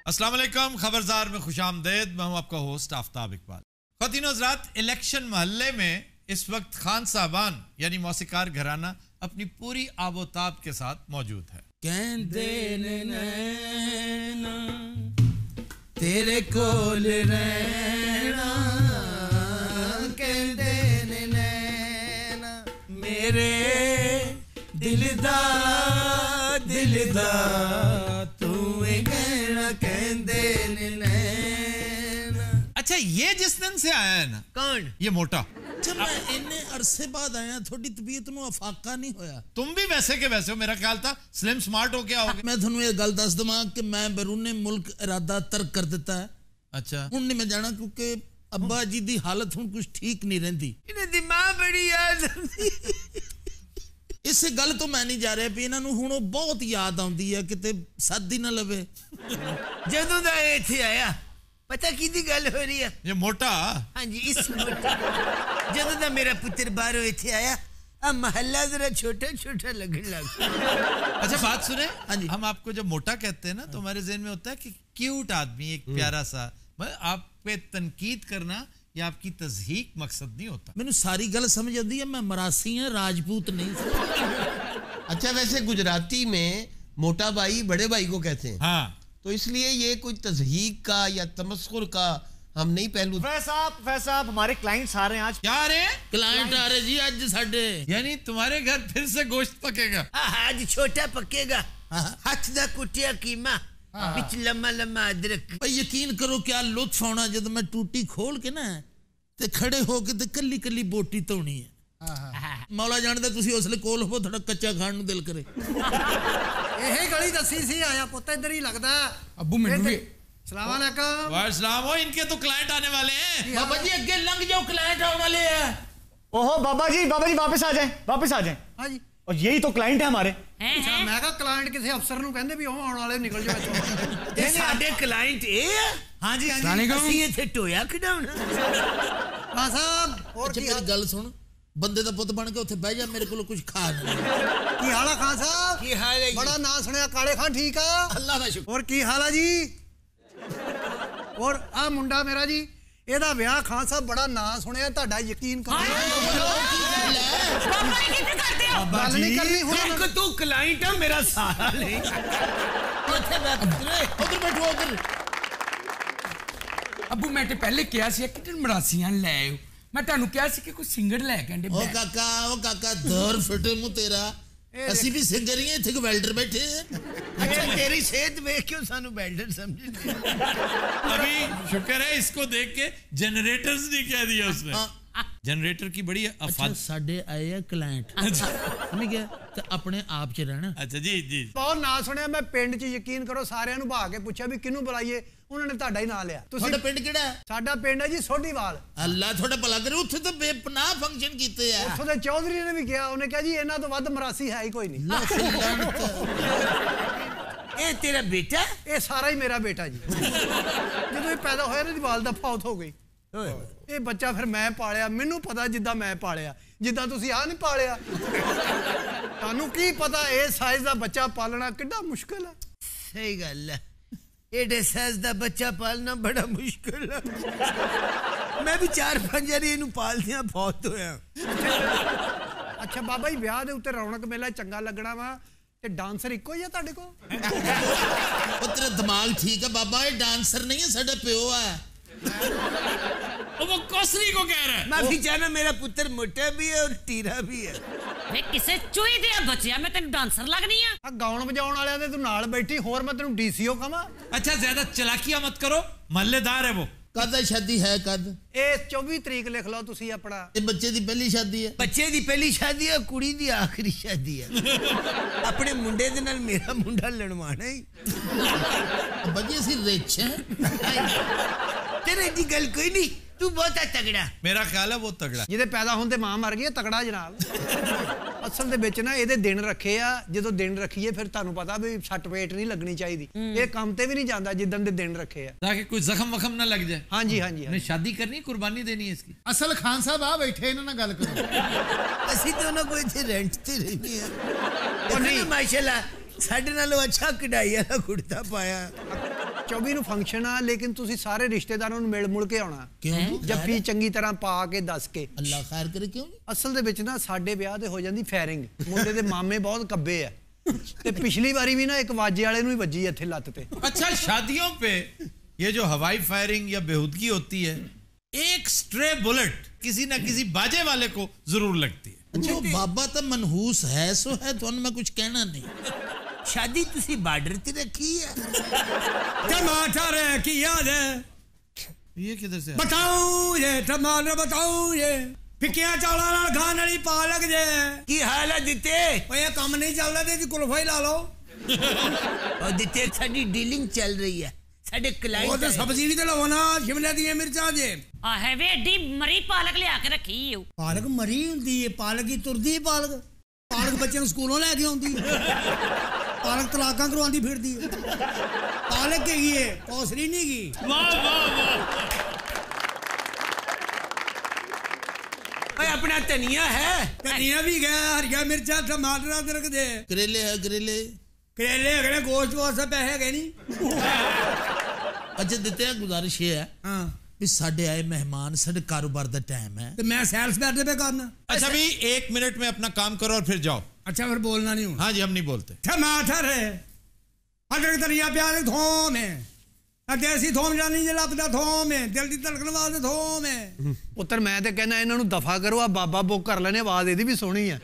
अस्सलाम वालेकुम, खबरदार में खुशामदेद। मैं हूं आपका होस्ट आफ्ताब इकबाल। ख़वातीन व हज़रात, इलेक्शन महल्ले में इस वक्त खान साहबान यानी मौसीकार घराना अपनी पूरी आबोताब के साथ मौजूद है। कहंदे नैना तेरे कोल रहना, कहंदे नैना मेरे दिलदा दिलदा तू कहना, कहंदे नैना। अच्छा, ये जिस दिन से आया है ना, कौन? ये मोटा। अच्छा, मैं इन्ने अरसे बाद आया, थोड़ी तबीयत में अफाका नहीं होया? तुम भी वैसे के वैसे हो। मेरा ख्याल था स्लिम स्मार्ट हो क्या होगे। मैं थोनू ये गल दस दवां कि मैं बैरूने मुल्क इरादा तर्क कर दिता है। अच्छा, हुण नहीं मैं जाना क्योंकि अब्बा जी दी हालत हुण कुछ ठीक नहीं रहिंदी। इन्हें दिमाग बड़ी याद आती। इस गल तो मैं नहीं जा रहा भी इन्हां नूं हुण ओह बहुत याद आउंदी है, किते सद ही ना लवे। जदों दा इत्थे आया, पता किहदी गल हो रही है? ये मोटा। हाँ जी, इस मोटा जदों दा मेरा पुत्र बाहरों इत्थे आया, अब महल्ला जरा छोटा छोटा लगने लगा। अच्छा, बात सुने। हाँ जी। हम आपको जब मोटा कहते हैं ना तो हमारे ज़हन में होता है कि क्यूट आदमी, एक प्यारा सा। आप पे तनकीद करना या आपकी तज़हीक मकसद नहीं होता। मैनू सारी गल समझ आती है, मैं मरासी हां, राजपूत नहीं। अच्छा, वैसे गुजराती में मोटा भाई बड़े भाई को कहते हैं। हाँ, तो इसलिए ये कोई तज़हीक का या तमस्खुर का हम नहीं पहलू। साहब हमारे क्लाइंट्स आ रहे हैं आज। क्या आ रहे हैं? क्लाइंट आ रहे जी आज साडे। यानी तुम्हारे घर फिर से गोश्त पकेगा? आज छोटा पकेगा, हाथ दा कुटिया कीमा, बिच लम्मा लम्मा अदरक। भाई यकीन करो क्या लुत्फ आना जब मैं टूटी खोल के ना ते खड़े हो के ते कल्ली कल्ली बोटी धोनी है। मौला जानदा तुसी उसले कोल हो, थोड़ा कच्चा खाण नूं दिल करे। यही गली दसी सी आया पुत्त, इधर ही लगदा। अब्बू मैनू भी सलाम अलैकुम। वालेकुम। ओ, इनके तो क्लाइंट आने वाले हैं। बाबा जी अगे लंघ जाओ, क्लाइंट आने वाले हैं। ओहो बाबा जी वापस आ जाएं, वापस आ जाएं। हाँ जी। और यही तो क्लाइंट है हमारे। अच्छा, मैं कहा क्लाइंट किसी अफसर नूं कहंदे भी ओह आने वाले, निकल जाओ इत्थों। ते साडे क्लाइंट ए है। हाँ जी, हाँ जी। ਅਸੀਂ ਇੱਥੇ ਟੋਇਆ ਖਡਾਉਣਾ। खान साहब और अच्छा की मेरी गल सुन, बंदे दा पुत्त बन के उत्थे बह जा, मेरे कोल कुछ खा नहीं। की हाल है खान साहब? ਕੀ ਹਾਲ ਹੈ? बड़ा ना सुनिया काले खान, ठीक है? अल्लाह दा शुक्र। और की हाल है जी? और आ मुंडा मेरा जी, ਇਹਦਾ ਵਿਆਹ ਖਾਨ ਸਾਹਿਬ ਬੜਾ ਨਾਂ ਸੁਣਿਆ, ਤੁਹਾਡਾ ਯਕੀਨ ਕਰੋ। ਪਾਪਾ ਇਹ ਕਿੱਥੇ ਕਰਦੇ ਹੋ? ਗੱਲ ਨਹੀਂ ਕਰਨੀ ਹੁਣ। ਇੱਕ ਤੂੰ ਕਲਾਇੰਟ ਆ, ਮੇਰਾ ਸਾਰਾ ਨਹੀਂ। ਉੱਥੇ बैठ, उधर बैठो उधर। अबू मैं तो पहले किया सी कि मरासियां ले आओ, मैं ਤੁਹਾਨੂੰ ਕਿਹਾ ਸੀ ਕਿ ਕੋਈ ਸਿੰਗਰ ਲੈ ਕੇ ਆਂਦੇ। ओ काका दौर फिटे मुंह तेरा, ਅਸੀਂ ਵੀ ਸਿੰਗਰ ਹੀ ਇੱਥੇ ਕੋ ਵੈਲਡਰ ਬੈਠੇ। अच्छा, तेरी सेहत देख क्यों सानू बेल्डर समझ। अभी शुक्र है इसको देख के जनरेटर्स नहीं कह दिया उसने। जनरेटर की बड़ी अच्छा साडे आए है क्लाइंट, समझ गया, ते अपने आप च रहना। अच्छा जी जी। ਬਹੁਤ ਨਾਂ ਸੁਣਿਆ ਮੈਂ ਪਿੰਡ 'ਚ, ਯਕੀਨ ਕਰੋ ਸਾਰਿਆਂ ਨੂੰ ਭਾ ਕੇ ਪੁੱਛਿਆ ਵੀ ਕਿਹਨੂੰ ਬੁਲਾਈਏ, ਉਹਨਾਂ ਨੇ ਤੁਹਾਡਾ ਹੀ ਨਾਂ ਲਿਆ। ਤੁਹਾਡਾ ਪਿੰਡ ਕਿਹੜਾ ਹੈ? ਸਾਡਾ ਪਿੰਡ ਹੈ ਜੀ ਸੋਢੀਵਾਲ। ਅੱਲਾ ਤੁਹਾਡਾ ਭਲਾ ਕਰੇ, ਉੱਥੇ ਤਾਂ ਬੇਪਨਾਹ ਫੰਕਸ਼ਨ ਕੀਤੇ ਆ। ਉੱਥੋਂ ਦੇ ਚੌਧਰੀ ਨੇ ਵੀ ਕਿਹਾ, ਉਹਨੇ ਕਿਹਾ ਜੀ ਇਹਨਾਂ ਤੋਂ ਵੱਧ ਮਰਾਸੀ ਹੈ ਹੀ ਕੋਈ ਨਹੀਂ। ਇਹ ਤੇਰਾ ਬੇਟਾ? ਇਹ ਸਾਰਾ ਹੀ ਮੇਰਾ ਬੇਟਾ ਜੀ। ਜਦੋਂ ਇਹ ਪੈਦਾ ਹੋਇਆ ਇਹਦੀ ਵਾਲਦਾ ਫੌਤ ਹੋ ਗਈ। ਇਹ ਬੱਚਾ ਫਿਰ ਮੈਂ ਪਾਲਿਆ, ਮੈਨੂੰ ਪਤਾ ਜਿੱਦਾਂ ਮੈਂ ਪਾਲਿਆ, ਜਿੱਦਾਂ ਤੁਸੀਂ ਆ ਨਹੀਂ ਪਾਲਿਆ। ਤੁਹਾਨੂੰ ਕੀ ਪਤਾ ਇਹ ਸਾਈਜ਼ ਦਾ ਬੱਚਾ ਪਾਲਣਾ ਕਿੰਨਾ ਮੁਸ਼ਕਲ ਹੈ। सही गल है, एडे साइज दा बच्चा पालना बड़ा मुश्किल है। मैं भी 4-5 बारी इनू पालदियां बहुत होया। ਅੱਛਾ ਬਾਬਾ ਜੀ, ਵਿਆਹ ਦੇ ਉੱਤੇ ਰੌਣਕ ਮੇਲਾ ਚੰਗਾ ਲੱਗਣਾ ਵਾ, ਤੇ ਡਾਂਸਰ ਇੱਕੋ ਹੀ ਆ ਤੁਹਾਡੇ ਕੋਲ? ਉਹ ਤੇਰਾ ਦਿਮਾਗ ਠੀਕ ਹੈ ਬਾਬਾ, ਇਹ ਡਾਂਸਰ ਨਹੀਂ ਹੈ, ਸਾਡਾ ਪਿਓ ਹੈ। वो कसरी को कह रहा है। मैं भी जाना, मेरा पुत्र मोटा भी है और टीरा भी है। वे किसे चूई दिया बचिया, मैं तेन डांसर लगनी है। ਆ ਗਾਉਣ ਵਜਾਉਣ ਵਾਲਿਆਂ ਦੇ ਤੂੰ ਨਾਲ ਬੈਠੀ, ਹੋਰ ਮੈਂ ਤੈਨੂੰ ਡੀਸੀਓ ਕਹਾਂ? अच्छा, ज्यादा चलाकियां मत करो, महल्लेदार है वो। कद है शादी है? कद? ਇਹ 24 ਤਰੀਕ ਲਿਖ ਲਓ ਤੁਸੀਂ ਆਪਣਾ। ये बच्चे दी पहली शादी है? बच्चे दी पहली शादी है, कुड़ी दी आखिरी शादी है। अपने मुंडे दे नाल मेरा मुंडा लड़वाना ही। बजी सी रिच है। तेरे दी गल कोई नहीं, तू बहुत तगड़ा। मेरा ख्याल है वो तगड़ा। ਜਿਹਦੇ ਪੈਦਾ ਹੋਣ ਤੇ ਮਾਂ ਮਰ ਗਈ, ਤਗੜਾ ਜਨਾਬ। ਅਸਲ ਦੇ ਵਿੱਚ ਨਾ ਇਹਦੇ ਦਿਨ ਰੱਖੇ ਆ, ਜਦੋਂ ਦਿਨ ਰੱਖੀਏ ਫਿਰ ਤੁਹਾਨੂੰ ਪਤਾ ਵੀ ਸੱਟ ਪੇਟ ਨਹੀਂ ਲੱਗਣੀ ਚਾਹੀਦੀ। ਇਹ ਕੰਮ ਤੇ ਵੀ ਨਹੀਂ ਜਾਂਦਾ ਜਿੱਦਣ ਦੇ ਦਿਨ ਰੱਖੇ ਆ, ताकि कोई जख्म वखम ना लग जाए। हाँ जी हाँ जी। ने शादी करनी, कुर्बानी देनी है इसकी। असल खान साहब आ बैठे, इन्होंने गल करो। ਅਸੀਂ ਤਾਂ ਉਹਨਾਂ ਕੋਲ ਇੱਥੇ ਰੈਂਟ ਤੇ ਰਹਿੰਦੇ ਆ। ਉਹ ਨਹੀਂ ਮਾਸ਼ਾਅੱਲਾ, ਸਾਡੇ ਨਾਲੋਂ ਅੱਛਾ ਕਢਾਈ ਵਾਲਾ ਕੁੜਤਾ ਪਾਇਆ। 24 ਨੂੰ ਫੰਕਸ਼ਨ ਆ ਲੇਕਿਨ ਤੁਸੀਂ ਸਾਰੇ ਰਿਸ਼ਤੇਦਾਰਾਂ ਨੂੰ ਮਿਲ ਮੁਲ ਕੇ ਆਉਣਾ ਕਿਉਂ ਜੱਫੀ ਚੰਗੀ ਤਰ੍ਹਾਂ ਪਾ ਕੇ ਦੱਸ ਕੇ ਅੱਲਾ ਖੈਰ ਕਰੇ ਕਿਉਂ ਅਸਲ ਦੇ ਵਿੱਚ ਨਾ ਸਾਡੇ ਵਿਆਹ ਤੇ ਹੋ ਜਾਂਦੀ ਫਾਇਰਿੰਗ ਮੁੰਡੇ ਦੇ ਮਾਮੇ ਬਹੁਤ ਕੱਬੇ ਆ ਤੇ ਪਿਛਲੀ ਵਾਰੀ ਵੀ ਨਾ ਇੱਕ ਵਾਜੇ ਵਾਲੇ ਨੂੰ ਹੀ ਵੱਜੀ ਇੱਥੇ ਲੱਤ ਤੇ अच्छा शादियों पे ये जो हवाई फायरिंग या बेहूदगी होती है एक स्ट्रे बुलेट किसी ना किसी बाजे वाले को जरूर लगती है अच्छा वो बाबा तो मनहूस है सो है तो मैं कुछ कहना नहीं शादी तुसी बार्डर ते रखी है टमाटर की याद है ये किधर से बताऊं ये टमाटर बताऊं ये फिक्कियां चावला नाल खान वाली पालक जे की हाल है दिते ओए ये काम नहीं चलदा ते जी कुल्फा ही ला लो और दिते साडी डीलिंग चल रही है साडे ਉਹ क्लाइंट ਤੇ ਸਬਜ਼ੀ ਵੀ ਤੇ ਲਵੋ ਨਾ ਸ਼ਿਮਲੇ ਦੀਆਂ ਮਿਰਚਾਂ ਜੇ ਆਹੇ ਵੇ ਏਡੀ ਮਰੀ ਪਾਲਕ ਲਿਆ ਕੇ ਰੱਖੀ ਓ ਪਾਲਕ ਮਰੀ ਹੁੰਦੀ ਏ ਪਾਲਕ ਹੀ ਤੁਰਦੀ ਏ ਪਾਲਕ ਬੱਚਿਆਂ ਨੂੰ ਸਕੂਲੋਂ ਲੈ ਕੇ ਆਉਂਦੀ ਪਾਲਕ ਤਲਾਕਾਂ ਕਰਵਾਉਂਦੀ ਫਿਰਦੀ ਏ ਪਾਲਕ ਹੈਗੀ ਏ ਕੌਸਰੀ ਨਹੀਂ ਗਈ वाह वाह वाह ओए अपना धनिया है ਧਨੀਆ ਵੀ ਗਿਆ ਹਰੀਆਂ ਮਿਰਚਾਂ ਟਮਾਟਰ ਅਦਰਕ ਦੇ करेले है करेले ਕਰੇਲੇ ਅਗਲੇ ਗੋਸ਼ਤ ਵਾਸਤੇ ਪੈਸੇ ਹੈਗੇ ਨਹੀਂ अच्छा देते हैं गुजारिश ये है ਹਾਂ भी साढ़े आए मेहमान साढ़े कारोबार का टाइम है ਤੇ ਮੈਂ ਸੈਲਸ ਬੈਠਦੇ ਪੇ ਕਰਨਾ अच्छा भी 1 मिनट में अपना काम करो और फिर जाओ ਅੱਛਾ ਫਿਰ ਬੋਲਣਾ ਨਹੀਂ ਹੁਣ हाँ जी हम नहीं बोलते टमाटर है अदरक धनिया प्याज थोम है देसी थोम जानी जे ਲੱਭਦਾ ਥੋਮ ਹੈ ਦਿਲ ਦੀ ਧੜਕਣ ਵਾਸਤੇ ਥੋਮ ਹੈ ਪੁੱਤਰ ਮੈਂ ਤੇ ਕਹਿੰਦਾ ਇਹਨਾਂ ਨੂੰ ਦਫਾ ਕਰੋ ਆ ਬਾਬਾ ਬੁੱਕ ਕਰ ਲੈਣੇ ਆਵਾਜ਼ ਇਹਦੀ ਵੀ ਸੋਹਣੀ ਆ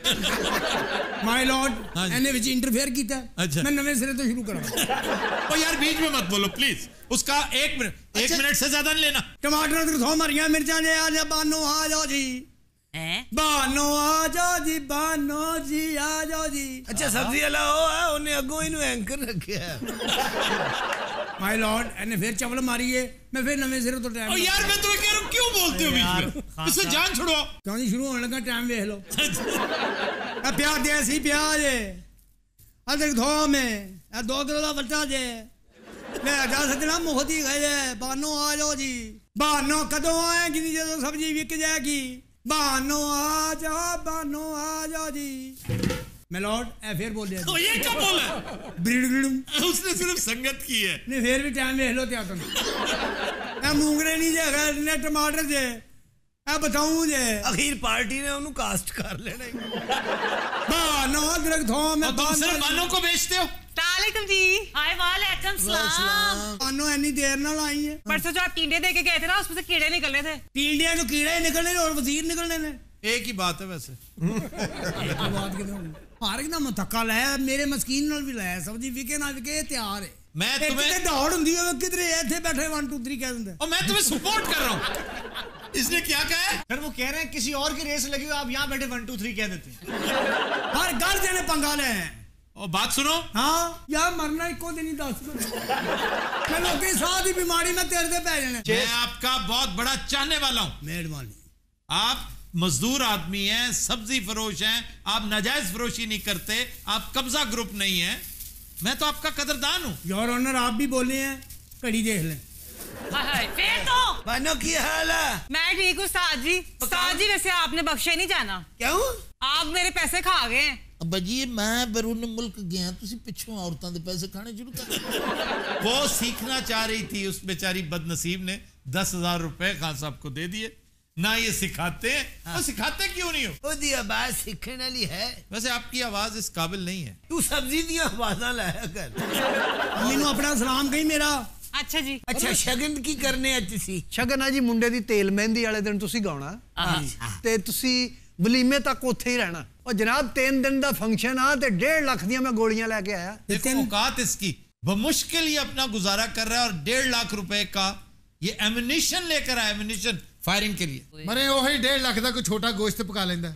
ਮਾਈ ਲਾਰਡ हाँ जी। ਇਹਨੇ ਵਿੱਚ ਇੰਟਰਫੇਅਰ ਕੀਤਾ अच्छा। ਮੈਂ ਨਵੇਂ ਸਿਰੇ ਤੋਂ ਸ਼ੁਰੂ ਕਰਾਂ ओ यार बीच में मत बोलो प्लीज उसका 1 मिनट 1 मिनट से ज्यादा नहीं लेना ਟਮਾਟਰ ਅਦਰਕ ਥੋਮ ਹਰੀਆਂ ਮਿਰਚਾਂ ਜੇ ਆ ਜਾ ਬਾਨੋ ਆ ਜਾਓ ਜੀ ਹੈ ਬਾਨੋ ਆ ਜਾਓ ਜੀ ਬਾਨੋ ਜੀ ਆ ਜਾਓ ਜੀ अच्छा सब्जी वाला हो है उन्हें अगो इनु एंकर रखया ਮਾਈ ਲਾਰਡ ਇਹਨੇ ਫਿਰ ਚਵਲ ਮਾਰੀਏ ਮੈਂ ਫਿਰ ਨਵੇਂ ਸਿਰੇ ਤੋਂ ਟਾਈਮ ओ यार मैं तुम्हें कह रहा हूँ क्यों बोलते हो बीच में इससे जान छुड़वाओ ਕਿਉਂ ਨਹੀਂ ਸ਼ੁਰੂ ਹੋਣ ਲੱਗਾ ਟਾਈਮ ਵੇਖ ਲਓ ਆ ਪਿਆਜ਼ ਦੇਸੀ ਪਿਆਜ਼ ਹੈ ਅਦਰਕ ਥੋਮ ਹੈ ਆ 2 ਕਿਲੋ ਦਾ ਬੱਚਾ ਜੇ ਲੈ ਜਾ ਸੱਜਣਾ ਮੁਹਦੀ ਗਏ ਬਾਨੋ ਆ ਜਾਓ ਜੀ ਬਾਨੋ ਕਦੋਂ ਆਏਗੀ ਨੀ ਜਦੋਂ ਸਬਜ਼ੀ ਵਿਕ ਜਾਏਗੀ ਬਾਨੋ ਆ ਜਾਓ ਜੀ ਮਿਲੋਡ ਐ ਫੇਰ ਬੋਲਿਆ ओ ये क्या बोला ਬ੍ਰਿਡ उसने सिर्फ संगत की है ਨੇ ਫੇਰ ਵੀ ਟਾਈਮ ਵੇਖ ਲਓ ਤੇ ਆਤਨ ਇਹ ਮੂੰਗਰੇ ਨਹੀਂ ਜੇ ਨੇ ਟਮਾਟਰ ਜੇ ਇਹ ਬਤਾਉਂ ਜੇ अखीर पार्टी ने उन्हें कास्ट कर लेना ਬਾਨੋ ਅਦਰਕ ਥੋਮ और तुम सिर्फ बानों को बेचते हो तालेकुम जी हाय वालेकुम सलाम ਬਾਨੋ ਇੰਨੀ ਦੇਰ ਨਾਲ ਆਈ ਹੈ परसों जो आप टींडे दे के गए थे ना उसमें से कीड़े निकल रहे थे ਟੀਂਡਿਆਂ ਨੂੰ ਕੀੜੇ ਨਿਕਲਣੇ ਨੇ ਔਰ ਵਜ਼ੀਰ ਨਿਕਲਣੇ ਨੇ एक ही बात है वैसे ਬਾਤ ਕਿਵੇਂ ਹੋਣੀ ਹਰ ਇੱਕ ਦਾ ਮਤੱਕਾ ਲੈ ਮੇਰੇ ਮਸਕੀਨ ਨਾਲ ਵੀ ਲੈ ਸਬਜੀ ਵਿਕੇ ਨਾ ਵਿਕੇ ਇਹ ਤਿਆਰ ਹੈ मैं ਤੇ तुम्हें ਦੌੜ ਹੁੰਦੀ ਹੋਵੇ ਕਿਧਰੇ ਇੱਥੇ ਬੈਠੇ 1 2 3 ਕਹਿ ਦਿੰਦੇ और मैं तुम्हें सपोर्ट कर रहा हूँ इसने क्या कहा है सर वो कह रहे हैं किसी और की रेस लगी हुई आप यहाँ बैठे 1 2 3 कह देते हैं ਹਰ ਗੱਲ ਜਣੇ ਪੰਗਾ ਲੈ और बात सुनो ਹਾਂ ਯਾਰ ਮਰਨਾ ਇੱਕੋ ਦਿਨ ਹੀ ਦੱਸ ਮੈਂ ਲੋਕੀ ਸਾਹ ਦੀ ਬਿਮਾਰੀ ਮੈਂ ਤੇਰੇ ਤੇ ਪੈ ਜਾਣਾ मैं आपका बहुत बड़ा चाहने वाला हूँ ਮਿਹਰਬਾਨੀ आप मजदूर आदमी हैं सब्जी फरोश हैं आप नाजायज फरोशी नहीं करते आप कब्जा ग्रुप नहीं है मैं तो आपका कदरदान हूँ योर ऑनर आप भी बोले हैं घड़ी देख लें हाय हाय फिर तो बानो की हाल है मैं ठीक हूँ उस्ताद जी वैसे आपने बख्शे नहीं जाना क्यों आप मेरे पैसे खा गए हैं अब्बा जी मैं बैरून मुल्क गया तुसी पिछों औरतां दे पैसे खाने शुरू कर वो सीखना चाह रही थी उस बेचारी बदनसीब ने 10,000 रुपए खान साहब को दे दिए ना ये सिखाते हैं वो सिखाते क्यों नहीं हो ओदी आवाज सीखने वाली है वैसे आपकी आवाज इस काबिल नहीं है तू सब्जी दी आवाजा लाया कर मैनू अपना सलाम कही मेरा अच्छा जी अच्छा शगन की करने तुसी ਸ਼ਗਨ ਆ ਜੀ ਮੁੰਡੇ ਦੀ ਤੇਲ ਮਹਿੰਦੀ ਵਾਲੇ ਦਿਨ ਤੁਸੀਂ ਗਾਉਣਾ ਤੇ ਤੁਸੀਂ ਵਲੀਮੇ ਤੱਕ ਉੱਥੇ ਹੀ ਰਹਿਣਾ ਉਹ ਜਨਾਬ 3 ਦਿਨ ਦਾ ਫੰਕਸ਼ਨ ਆ ਤੇ 1.5 ਲੱਖ ਦੀਆਂ ਮੈਂ ਗੋਲੀਆਂ ਲੈ ਕੇ ਆਇਆ देखो औकात इसकी बमुश्किल ये अपना गुजारा कर रहा है और 1.5 लाख रुपए का ये एमिनिशन लेकर आया एमिनिशन फायरिंग के लिए ਮਰੇ ਉਹੀ 1.5 ਲੱਖ ਦਾ ਕੋਈ ਛੋਟਾ ਗੋਸ਼ਤ ਪਕਾ ਲੈਂਦਾ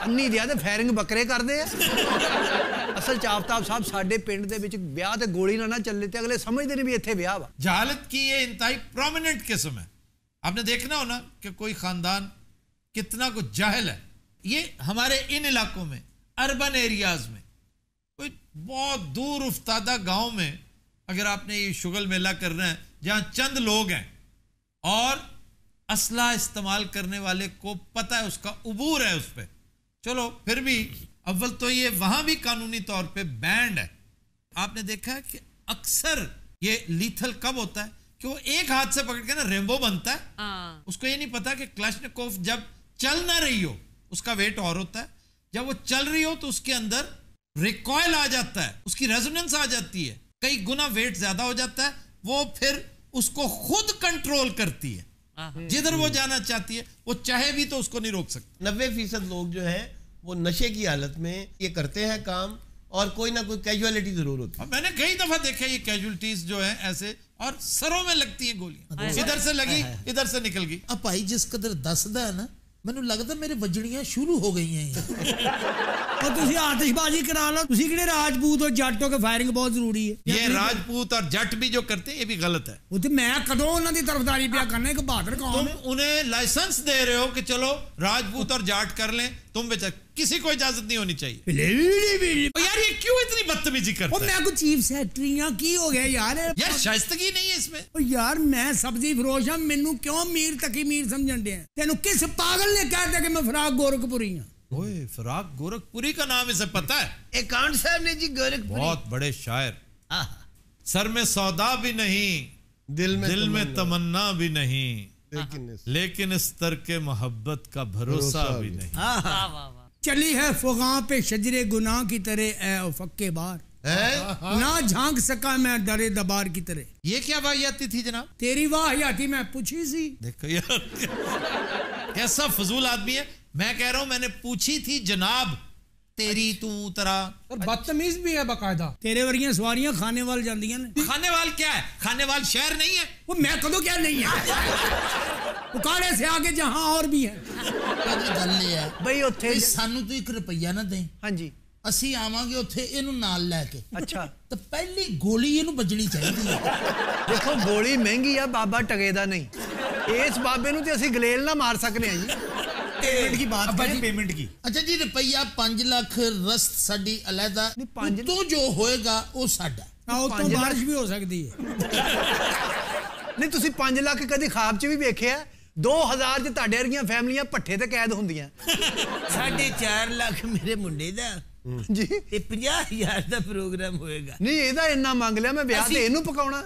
ਅੰਨੀ ਦਿਆ ਤੇ ਫਾਇਰਿੰਗ ਬੱਕਰੇ ਕਰਦੇ ਆ ਅਸਲ ਚ ਆਫਤਾਬ ਸਾਹਿਬ ਸਾਡੇ ਪਿੰਡ ਦੇ ਵਿੱਚ ਵਿਆਹ ਤੇ ਗੋਲੀ ਨਾ ਚੱਲੇ ਤੇ ਅਗਲੇ ਸਮਝਦੇ ਨੇ ਵੀ ਇੱਥੇ ਵਿਆਹ ਵਾ जहालत की ये इंतहाई प्रोमिनेंट किस्म है आपने देखना हो ना कि कोई खानदान कितना कुछ जाहिल है ये हमारे इन इलाकों में अर्बन एरियाज में कोई बहुत दूर उफ्तादा गांव में अगर आपने ये शुगल मेला करना है जहां चंद लोग हैं और असला इस्तेमाल करने वाले को पता है उसका उबूर है उस पर चलो फिर भी अव्वल तो ये वहां भी कानूनी तौर पे बैंड है आपने देखा है कि अक्सर ये लीथल कब होता है कि वो एक हाथ से पकड़ के ना रेम्बो बनता है, उसको ये नहीं पता कि क्लैशनिकोव जब चल ना रही हो उसका वेट और होता है, जब वो चल रही हो तो उसके अंदर रिकॉइल आ जाता है, उसकी रेजोनेंस आ जाती है, कई गुना वेट ज्यादा हो जाता है, वो फिर उसको खुद कंट्रोल करती है, जिधर वो जाना चाहती है, वो चाहे भी तो उसको नहीं रोक सकती। 90% लोग जो है वो नशे की हालत में ये करते हैं काम, और कोई ना कोई कैजुअलिटी जरूर होती है। और मैंने कई दफा देखा ये कैजुअलिटीज जो है ऐसे, और सरों में लगती हैं गोलियां, इधर से लगी इधर से निकल गई। अब भाई जिस कदर दसदा है ना, ਮੈਨੂੰ ਲੱਗਦਾ ਮੇਰੇ ਵੱਜਣੀਆਂ ਸ਼ੁਰੂ ਹੋ ਗਈਆਂ और तुसी आतिशबाजी करा लो, तुसी किहड़े राजपूत हो, जट हो के फायरिंग बहुत जरूरी है। ये राजपूत और जट भी जो करते हैं ये भी गलत है। वो तो मैं कदों उन्हां दी तरफदारी पिया करने, एक बहादुर कौम तुम उन्हें लाइसेंस दे रहे हो कि चलो राजपूत और जाट कर लें, तुम बेचारे किसी को इजाजत नहीं होनी चाहिए। यार ये क्यों इतनी बदतमीजी करते हैं? मैं को चीफ सेक्रेटरी हां, की हो गया यार? यार शाइस्तगी नहीं है इसमें। यार मैं सब्जी फरोश हां, मैनू क्यों मीर तकी मीर समझण दे? तेनू किस पागल ने कह दिया कि मैं फराक गोरखपुरी हां? ओए फराक गोरखपुरी का नाम इसे पता है? अकाउंट साहब ने जी गोरखपुरी, बहुत बड़े शायर। सर में सौदा भी नहीं, दिल में तमन्ना भी नहीं, लेकिन इस तरके मोहब्बत का भरोसा भी नहीं। चली है फुगा पे शजरे गुनाह की तरह, ए उफक्के बार ना झांक सका मैं दरे दबार की तरह। ये क्या वाहियाती थी जनाब? तेरी वाहियाती मैं पूछी सी। देखो यार कैसा फजूल आदमी है। मैं कह रहा हूं मैंने पूछी थी जनाब, तेरी तू तरा। और बदतमीज भी है बकायदा। तेरे वरियां सवारियां खाने वाल जांदियां ने। खाने वाल क्या है? खाने वाल शहर नहीं है वो। मैं कदों क्या नहीं है? उकाड़े से आगे जहां और भी है। ਗੱਲ ਇਹ ਹੈ ਬਈ ਉੱਥੇ ਸਾਨੂੰ ਤੂੰ 1 ਰੁਪਈਆ ਨਾ ਦੇ, ਹਾਂਜੀ ਅਸੀਂ ਆਵਾਂਗੇ ਉੱਥੇ ਇਹਨੂੰ ਨਾਲ ਲੈ ਕੇ। ਅੱਛਾ ਤਾਂ ਪਹਿਲੀ ਗੋਲੀ ਇਹਨੂੰ ਵੱਜਣੀ ਚਾਹੀਦੀ ਹੈ। ਦੇਖੋ ਗੋਲੀ ਮਹਿੰਗੀ ਆ, ਬਾਬਾ ਟਕੇ ਦਾ ਨਹੀਂ। ਇਸ ਬਾਬੇ ਨੂੰ ਤੇ ਅਸੀਂ ਗਲੇਲ ਨਾ ਮਾਰ ਸਕਨੇ ਆ ਜੀ। पेमेंट की बात करें, पेमेंट की। अच्छा जी रुपया 5 लाख रस्त साडी अलहदा, तो जो होएगा वो साडा। तो बारिश भी हो सकती है। नहीं तुसी 5 लाख कदी ख्वाब च भी वेखिया? 2000 च ਤੁਹਾਡੇ ਵਰਗੀਆਂ ਫੈਮਲੀਆਂ ਪੱਠੇ ਤੇ ਕੈਦ ਹੁੰਦੀਆਂ। 4.5 ਲੱਖ ਮੇਰੇ ਮੁੰਡੇ ਦਾ ਜੀ ਤੇ 50,000 ਦਾ ਪ੍ਰੋਗਰਾਮ ਹੋਏਗਾ। ਨਹੀਂ ਇਹਦਾ ਇੰਨਾ ਮੰਗ ਲਿਆ, ਮੈਂ ਵਿਆਹ ਤੇ ਇਹਨੂੰ ਪਕਾਉਣਾ।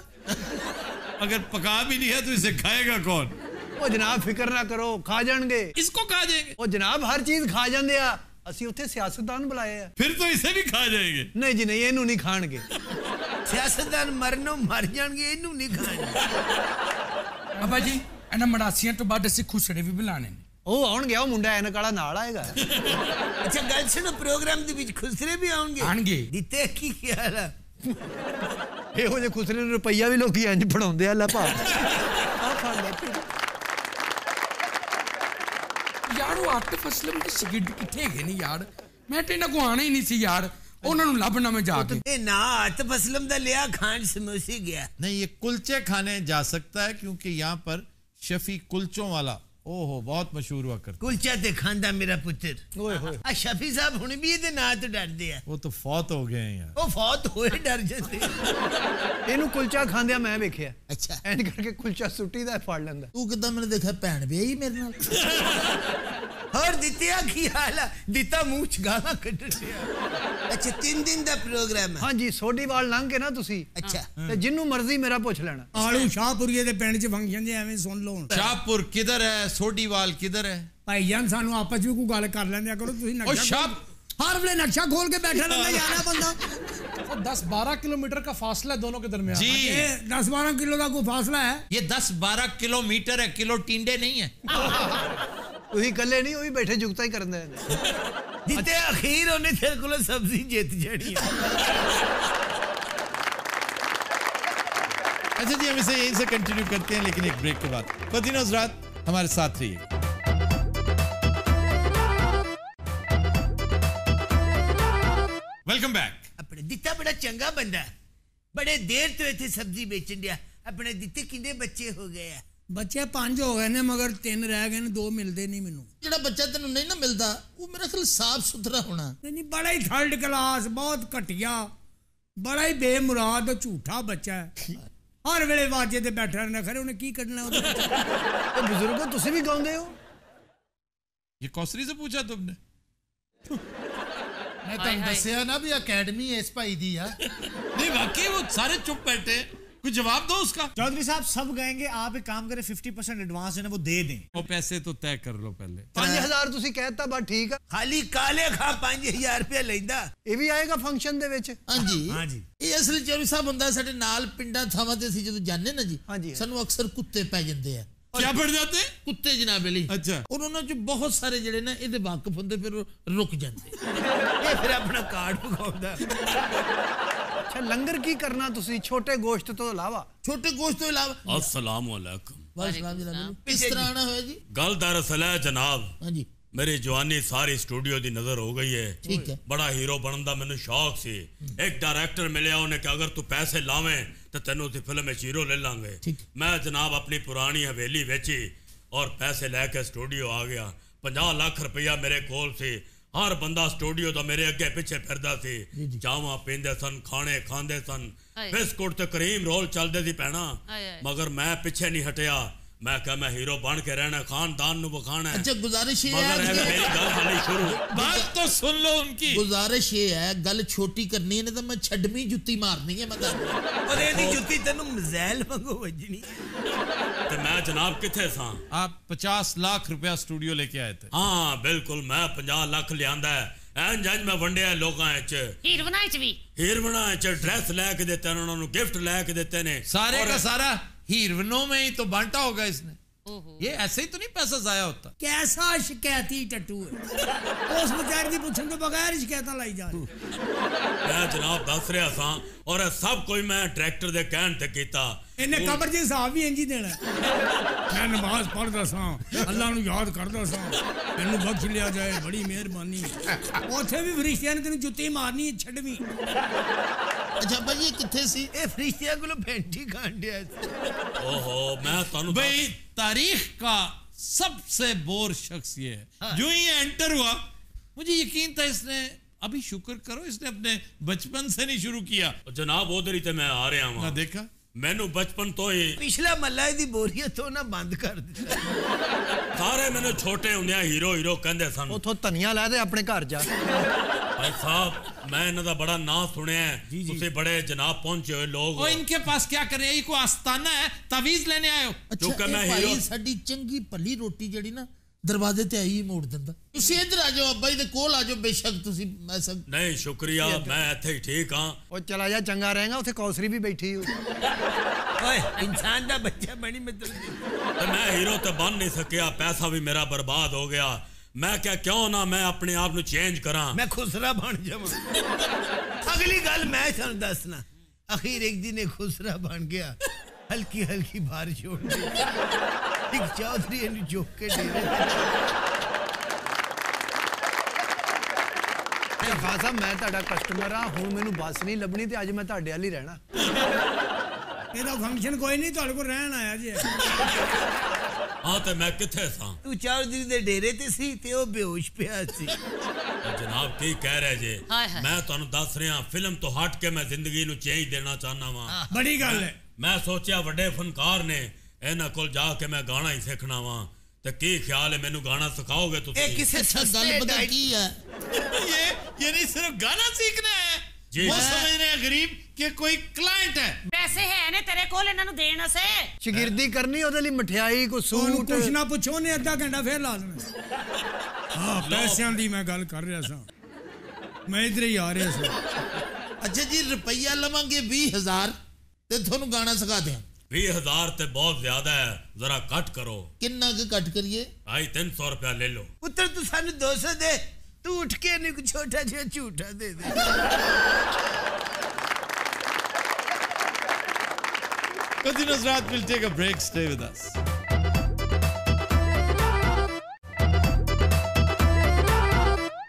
अगर पका भी नहीं है तो इसे खाएगा कौन? ਉਹ ਜਨਾਬ ਫਿਕਰ ਨਾ ਕਰੋ, ਖਾ ਜਾਣਗੇ। इसको खा जाएंगे। ਉਹ ਜਨਾਬ ਹਰ ਚੀਜ਼ ਖਾ ਜਾਂਦੇ ਆ। ਅਸੀਂ ਉੱਥੇ ਸਿਆਸਤਦਾਨ ਬੁਲਾਏ ਆ। फिर तो इसे भी खा जाएंगे। ਨਹੀਂ ਜੀ ਨਹੀਂ, ਇਹਨੂੰ ਨਹੀਂ ਖਾਣਗੇ। ਸਿਆਸਤਦਾਨ ਮਰਨੋਂ ਮਰ ਜਾਣਗੇ, ਇਹਨੂੰ ਨਹੀਂ ਖਾਣਗੇ। ਅੱਬਾ ਜੀ ਇਹਨਾਂ ਮੜਾਸੀਆਂ ਤੋਂ ਬਾਅਦ ਅਸੀਂ ਖੁਸੜੇ ਵੀ ਬੁਲਾਣੇ ਨੇ। ਉਹ ਆਉਣਗੇ, ਉਹ ਮੁੰਡਾ ਐਨਕ ਵਾਲਾ ਨਾਲ ਆਏਗਾ। ਅੱਛਾ ਗੱਲ ਸੁਣੋ, ਪ੍ਰੋਗਰਾਮ ਦੇ ਵਿੱਚ ਖੁਸਰੇ ਵੀ ਆਉਣਗੇ? ਦਿੱਤੇ ਕੀ ਖਿਆਲ ਆ? ਇਹੋ ਜਿਹੇ ਖੁਸਰੇ ਨੂੰ ਰੁਪਈਆ ਵੀ ਲੋਕੀ ਇੰਜ ਫੜਾਉਂਦੇ ਆ। ਲੈ ਭਾ ਆ ਫੜ ਲੈ। ਯਾਰ ਉਹ ਆਤਿਫ ਅਸਲਮ ਦੇ ਸਿਗਰਟ ਕਿੱਥੇ ਗਏ ਨੇ ਯਾਰ? ਮੈਂ ਤੇ ਇਹਨਾਂ ਕੋ ਆਣਾ ਹੀ ਨਹੀਂ ਸੀ ਯਾਰ, ਉਹਨਾਂ ਨੂੰ ਲੱਭਣਾ ਮੈਂ ਜਾ ਕੇ। ਇਹ ਨਾ ਆਤਿਫ ਅਸਲਮ ਦਾ ਲਿਆ ਖਾਨ ਸਮੋਸੇ गया। नहीं ये कुलचे खाने जा सकता है क्योंकि यहाँ पर शफी कुलचों वाला ओहो बहुत मशहूर हुआ करता। कुलचा ते खांदा मेरा पुत्र। ਓਏ ਹੋਏ आ शफी साहब हुण भी ਇਹਦੇ ਨਾਂ ਤੋਂ ਡਰਦੇ ਆ। वो तो फौत हो गए हैं यार। ਉਹ ਫੌਤ ਹੋਏ ਡਰ ਜਾਂਦੇ। ਇਹਨੂੰ ਕੁਲਚਾ ਖਾਂਦਿਆਂ ਮੈਂ ਵੇਖਿਆ। ਅੱਛਾ ਐਨ ਕਰਕੇ ਕੁਲਚਾ ਸੁੱਟੀ ਦਾ ਫੜ ਲੈਂਦਾ। ਤੂੰ ਕਿੱਦਾਂ ਮੈਨੂੰ ਦੇਖਿਆ ਭੈਣ ਵਿਆਹੀ ਮੇਰੇ ਨਾਲ? ਹੋਰ ਦਿੱਤਿਆ ਕੀ ਹਾਲ ਆ? ਦਿੱਤਾ ਮੂੰਹ ਚ ਗਾਲਾਂ ਕੱਢ ਰਿਹਾ। ਅੱਛਾ 3 ਦਿਨ ਦਾ ਪ੍ਰੋਗਰਾਮ ਹੈ? ਹਾਂਜੀ ਸੋਢੀਵਾਲ ਲੰਘ ਕੇ ਨਾ ਤੁਸੀਂ, ਅੱਛਾ ਤੇ ਜਿੰਨੂੰ ਮਰਜ਼ੀ ਮੇਰਾ ਪੁੱਛ ਲੈਣਾ। ਆਲੂ ਸ਼ਾਹਪੁਰੀਏ ਦੇ ਪਿੰਡ 'ਚ ਫੰਕਸ਼ਨ ਜੇ ਐਵੇਂ ਸੁਣ ਲਓ। शाहपुर किधर है? सोडीवाल किधर है? ਭਾਈ ਜਾਨ ਸਾਨੂੰ ਆਪਸ ਵਿੱਚ ਕੋਈ ਗੱਲ ਕਰ ਲੈਂਦਿਆ ਕਰੋ। ਤੁਸੀਂ ਨਕਸ਼ਾ हर वे नक्शा खोल के बैठा रहता यार बंदा। 10-12 किलोमीटर का फासला दोनों के दरमियान। जी 10-12 किलो का कोई फासला है? ये 10-12 किलोमीटर है, किलो टिंडे नहीं है। ਤੁਸੀਂ ਇਕੱਲੇ ਨਹੀਂ, ਉਹ ਵੀ ਬੈਠੇ ਜੁਗਤਾ ਹੀ ਕਰਨ ਦੇ। ਜਿੱਤੇ ਅਖੀਰ ਉਹਨੇ ਤੇਰੇ ਕੋਲ ਸਬਜ਼ੀ ਜਿੱਤ ਜਾਣੀ ਹੈ। अच्छा जी हम इसे यहीं से कंटिन्यू करते हैं लेकिन एक ब्रेक के बाद। ख़वातीन और हज़रात हमारे साथ रहिए। Welcome back. अपने दित्ता बड़ा चंगा बंदा, बड़े देर तो इतने सब्जी बेचन दिया। अपने दित्ते कितने बच्चे हो गए? बच्चे 5 हो गए ने, मगर 3 रह गए ने, 2 मिलते नहीं मैनू। ਜਿਹੜਾ ਬੱਚਾ ਤੈਨੂੰ ਨਹੀਂ ਨਾ ਮਿਲਦਾ ਉਹ ਮੇਰਾ ਖਿਆਲ ਸਾਫ ਸੁਥਰਾ ਹੋਣਾ। नहीं बड़ा ही थर्ड क्लास, बहुत घटिया, बड़ा ही बेमुराद झूठा बच्चा है। हर वेले वाजे ते बैठा रहना, खरे उन्हें की करना। ਤੇ ਬਜ਼ੁਰਗੋ ਤੁਸੀਂ ਵੀ ਗਾਉਂਦੇ ਹੋ? ये कौसरी से पूछा तुमने? मैं तुम दसिया ना भी अकेडमी इस भाई दी है। नहीं वाकई वो सारे चुप बैठे, कुछ जवाब दो उसका। चौधरी साहब सब गाएंगे, आप एक काम करें 50% एडवांस है ना वो दे दें। वो पैसे तो तय कर लो पहले। 5000 ਤੁਸੀਂ ਕਹਿਤਾ ਬਸ ਠੀਕ ਆ। खाली काले खा 5000 रुपया लेंदा। ਇਹ ਵੀ ਆਏਗਾ ਫੰਕਸ਼ਨ ਦੇ ਵਿੱਚ। ਹਾਂਜੀ ਹਾਂਜੀ ਇਹ ਅਸਲ ਚੌਧਰੀ ਸਾਹਿਬ ਹੁੰਦਾ ਸਾਡੇ ਨਾਲ ਪਿੰਡਾਂ ਥਾਵਾਂ ਤੇ ਅਸੀਂ ਜਦੋਂ ਜਾਂਦੇ ਨਾ ਜੀ ਹਾਂਜੀ। ਸਾਨੂੰ ਅਕਸਰ ਕੁੱਤੇ ਪੈ ਜਾਂਦੇ ਆ। क्या बढ़ जाते? ਕੁੱਤੇ ਜਨਾਬ ਲਈ। अच्छा। ਔਰ ਉਹਨਾਂ ਚ ਬਹੁਤ ਸਾਰੇ ਜਿਹੜੇ ਨਾ ਇਹਦੇ ਵਾਕਫ ਹੁੰਦੇ ਫਿਰ ਉਹ ਰੁਕ ਜਾਂਦੇ। ਇਹ ਫਿਰ ਆਪਣਾ ਕਾਰਡ ਵਿਖਾਉਂਦਾ। ਅੱਛਾ ਲੰਗਰ ਕੀ ਕਰਨਾ ਤੁਸੀਂ ਛੋਟੇ ਗੋਸ਼ਤ ਤੋਂ ਇਲਾਵਾ? ਛੋਟੇ ਗੋਸ਼ਤ ਤੋਂ ਇਲਾਵਾ। अस्सलाम वालेकुम। ਵਾਹਿਗੁਰੂ ਜਨਾਬ ਕਿਸ ਤਰ੍ਹਾਂ ਆਣਾ ਹੋਇਆ ਜੀ? गल दरअसल है जनाब, ਹਾਂਜੀ मेरी जवानी सारी स्टूडियो दी नजर हो गई है। ठीक है। बड़ा हीरो बनने दा मैनू शौक सी। एक डायरेक्टर मिले उन्हें कि अगर तू पैसे लावें तो तेनों ती फिल्म में हीरो ले लांगे। ठीक। मैं जनाब अपनी पुरानी हवेली बेची और पैसे लेके स्टूडियो आ गया। 50 लाख रुपया मेरे कोल सी। हर बंदा स्टूडियो दा मेरे अगे पिछे फिरदा सी। चावा पींदे सन, खाने खांदे सन, बिस्कुट ते क्रीम रोल चलदे सी पैना, मगर मैं पिछे नहीं हटिया। मैं कहा मैं हीरो बन के रहना, खानदान नु बखाना है। अच्छा गुजारिश ये मगर है है मेरी गल हाली शुरू। बात तो सुन लो उनकी। गुजारिश ये है गल छोटी करनी है नहीं तो मैं छडमी जुत्ती मारनी है। मैं और ਇਹਦੀ ਜੁੱਤੀ ਤੈਨੂੰ ਮਜ਼ੈਲ ਵਾਂਗੂ ਵੱਜਣੀ। ते मैं जनाब किथे सा? आप 50 लाख रुपया स्टूडियो लेके आए थे। हाँ बिल्कुल, मैं 50 लाख लियांदा है। एन जंज मैं वंडिया लोगां च, हीर बनाए च भी हीरवना च ड्रेस लेके देते ने, उन्होंने गिफ्ट लेके देते ने। सारे और का सारा हीरोइनों में ही तो बांटा होगा इसने। ये ऐसे ही तो नहीं पैसा जाया होता। कैसा शिकायती टट्टू है उस बेचारे की पूछने तो बगैर शिकायत लाई जा रही। मैं जनाब दस रहा सा और सब कोई मैं डायरेक्टर दे कहन ते कीता। इन्हें कबर जी हिसाब भी इंज ही देना। मैं नमाज पढ़दा सा, अल्लाह नु याद करदा सा, मैनू बख्श लिया जाए, बड़ी मेहरबानी। उथे भी फरिश्तियां ने तेन जुत्ती मारनी छड़वी। अच्छा भाई ये किथे सी? ਇਹ ਫਰਿਸ਼ਤਿਆਂ ਕੋਲੋਂ ਫੈਂਟੀ ਕਾਂਡਿਆ। ओहो मैं तानू भाई तारीख का सबसे बोर शख्स ये है। जो ही एंटर हुआ मुझे यकीन था इसने, अभी शुक्र करो इसने अपने बचपन से नहीं शुरू किया। जनाब उधर ही ते मैं आ रहा ना हूं। देखा मैनू बचपन तो ही ਪਿਛਲਾ ਮੱਲਾ ਇਹਦੀ ਬੋਰੀਅਤ ਤੋਂ ਨਾ ਬੰਦ ਕਰ ਦਿੱਤਾ। सारे मैनू छोटे हुंदे हीरो हीरो कहंदे सन। ਉਥੋਂ ਧਨੀਆ ਲੈ ਦੇ ਆਪਣੇ ਘਰ ਜਾ। भाई साहब मैं इन्हां दा बड़ा नाम सुनिया है। तुसी बड़े जनाब पहुंचे हुए लोग वो इनके पास क्या कर रहे हैं? को आस्ताना है, तावीज लेने आए हो। अच्छा क्योंकि मैं ਇਹ हीरो ਭਾਈ ਸਾਡੀ ਚੰਗੀ ਭਲੀ ਰੋਟੀ ਜਿਹੜੀ ਨਾ ਦਰਵਾਜ਼ੇ ਤੇ ਆਈ ਮੋੜ ਦਿੰਦਾ। ਤੁਸੀਂ ਇੱਧਰ ਆ ਜਾਓ ਅੱਬਾ ਜੀ ਦੇ ਕੋਲ ਆ ਜਾਓ, ਬੇਸ਼ੱਕ ਤੁਸੀਂ ਐਸਾ। नहीं शुक्रिया, मैं इत्थे ही ठीक हां। ਉਹ ਚਲਾ ਜਾ ਚੰਗਾ ਰਹੇਗਾ, ਉੱਥੇ ਕੌਸਰੀ ਵੀ ਬੈਠੀ ਹੋ। ਓਏ ਇਨਸਾਨ ਦਾ ਬੱਚਾ ਬਣੀ ਮਤਲਬ। तो मैं हीरो तो बन नहीं सकिया, पैसा भी मेरा बर्बाद हो गया। मैं क्या क्यों ना मैं अपने आप ਨੂੰ चेंज करा, मैं खुसरा बन जावां। अगली गल मैं ਤੁਹਾਨੂੰ ਦੱਸਣਾ। अखीर एक दिन एक खुसरा बन गया। हल्की हल्की बारिश हो गई। एक चौधरी ने चुक के डेरे ਖਾਸਾ ਮੈਂ ਤੁਹਾਡਾ ਕਸਟਮਰ ਆ, ਹੁਣ ਮੈਨੂੰ ਬੱਸ ਨਹੀਂ ਲੱਭਣੀ ਤੇ ਅੱਜ ਮੈਂ ਤੁਹਾਡੇ ਵਾਲੀ ਰਹਿਣਾ। ਇਹਦਾ ਫੰਕਸ਼ਨ ਕੋਈ ਨਹੀਂ, ਤੁਹਾਡੇ ਕੋਲ ਰਹਿਣ ਆਇਆ ਜੀ। हाँ तो मैं किथे सा? तू चौधरी दे डेरे ते सी ते ओ बेहोश पिया सी। जनाब की कह रहे जे? हाय हाय। मैं तुहानू दस रहा फिल्म तो हट के मैं जिंदगी नु चेंज देना चाहना वा। बड़ी गल है। मैं सोचा वड्डे फनकार ने इन्हां कोल जाके मैं गाना ही सीखना वा। ते की ख्याल है मैनू गाना सिखाओगे तुसी? ए किसे अच्छा सस्ते ਗੱਲ ਪਤਾ डाइट ਕੀ है? ये नहीं सिर्फ गाना सीखना है, जी। वो समझ रहे हैं गरीब कि कोई क्लाइंट है। ਪੈਸੇ ਹੈ ਨੇ ਤੇਰੇ ਕੋਲ ਇਹਨਾਂ ਨੂੰ ਦੇਣ ਅਸੇ। ਸ਼ਗਿਰਦੀ ਕਰਨੀ, ਉਹਦੇ ਲਈ ਮਠਿਆਈ ਕੋ ਉਹਨੂੰ ਸੂਟ। ਕੁਛ ਨਾ ਪੁੱਛੋ ਨੇ ਅੱਧਾ ਘੰਟਾ ਫੇਰ ਲਾ ਦੇਣਾ। ਹਾਂ ਪੈਸਿਆਂ ਦੀ ਮੈਂ ਗੱਲ ਕਰ ਰਿਹਾ ਸਾਂ, ਮੈਂ ਇਧਰ ਹੀ ਆ ਰਿਹਾ ਸਾਂ। ਅੱਛਾ ਜੀ ਰੁਪਈਆ ਲਵਾਂਗੇ 20000 ਤੇ ਤੁਹਾਨੂੰ ਗਾਣਾ ਸਿਖਾ ਦਿਆਂ। 20,000 ते बहुत ज्यादा है, जरा कट करो। ਕਿੰਨਾ ਕੁ ਕੱਟ ਕਰੀਏ? भाई 300 रुपया ले लो। पुत्र तू सानू 200 दे, तू उठ के नहीं कुछ छोटा जिहा झूठा दे दे। Khwateen Hazrat, we'll take a break. Stay with us.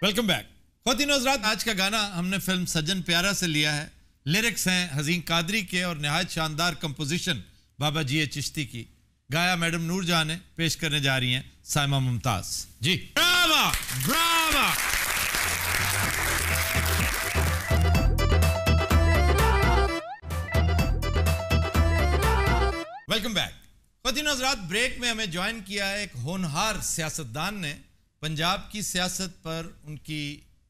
Welcome back. ख्वातीन हज़रात, आज का गाना हमने फिल्म सज्जन प्यारा से लिया है। लिरिक्स हैं हज़ीन कादरी के और नहायत शानदार कंपोजिशन बाबा जी चिश्ती की। गाया मैडम नूरजहां ने, पेश करने जा रही हैं Saima Mumtaz ji. Brava brava. Welcome back. ख्वातीन हज़रात, ब्रेक में हमें ज्वाइन किया है एक होनहार सियासतदान ने। पंजाब की सियासत पर उनकी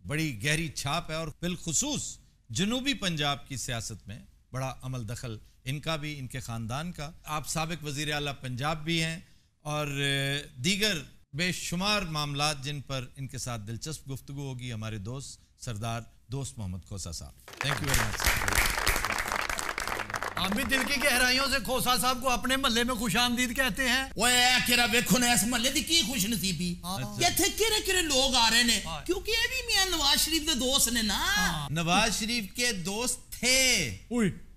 बड़ी गहरी छाप है और बिलखुसूस जनूबी पंजाब की सियासत में बड़ा अमल दखल इनका भी, इनके ख़ानदान का। आप साबिक वज़ीर आला पंजाब भी हैं और दीगर बेशुमार मामलात जिन पर इनके साथ दिलचस्प गुफ्तगू होगी हमारे दोस्त सरदार दोस्त मोहम्मद खोसा साहब। Thank you very much. हम भी दिल की गहराइयों से खोसा साहब को अपने महल्ले में खुशामदीद कहते हैं। ओए केरा वेखो ना इस महल्ले दी की खुशनसीबी, इत्थे किरे किरे लोग आ रहे ने, क्योंकि ये भी मियां नवाज शरीफ के दोस्त ने ना। नवाज शरीफ के दोस्त थे,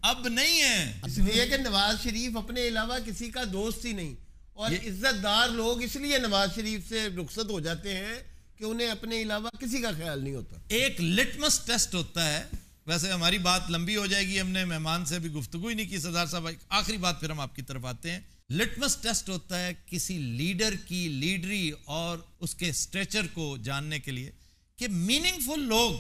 अब नहीं है। इसलिए कि नवाज शरीफ अपने अलावा किसी का दोस्त ही नहीं, और इज्जतदार लोग इसलिए नवाज शरीफ से रुखसत हो जाते हैं कि उन्हें अपने अलावा किसी का ख्याल नहीं होता। एक लिटमस टेस्ट होता है। वैसे हमारी बात लंबी हो जाएगी, हमने मेहमान से भी गुफ्तगू ही नहीं की। सरदार साहब आखिरी बात, फिर हम आपकी तरफ आते हैं। लिटमस टेस्ट होता है किसी लीडर की लीडरी और उसके स्ट्रेचर को जानने के लिए कि मीनिंगफुल लोग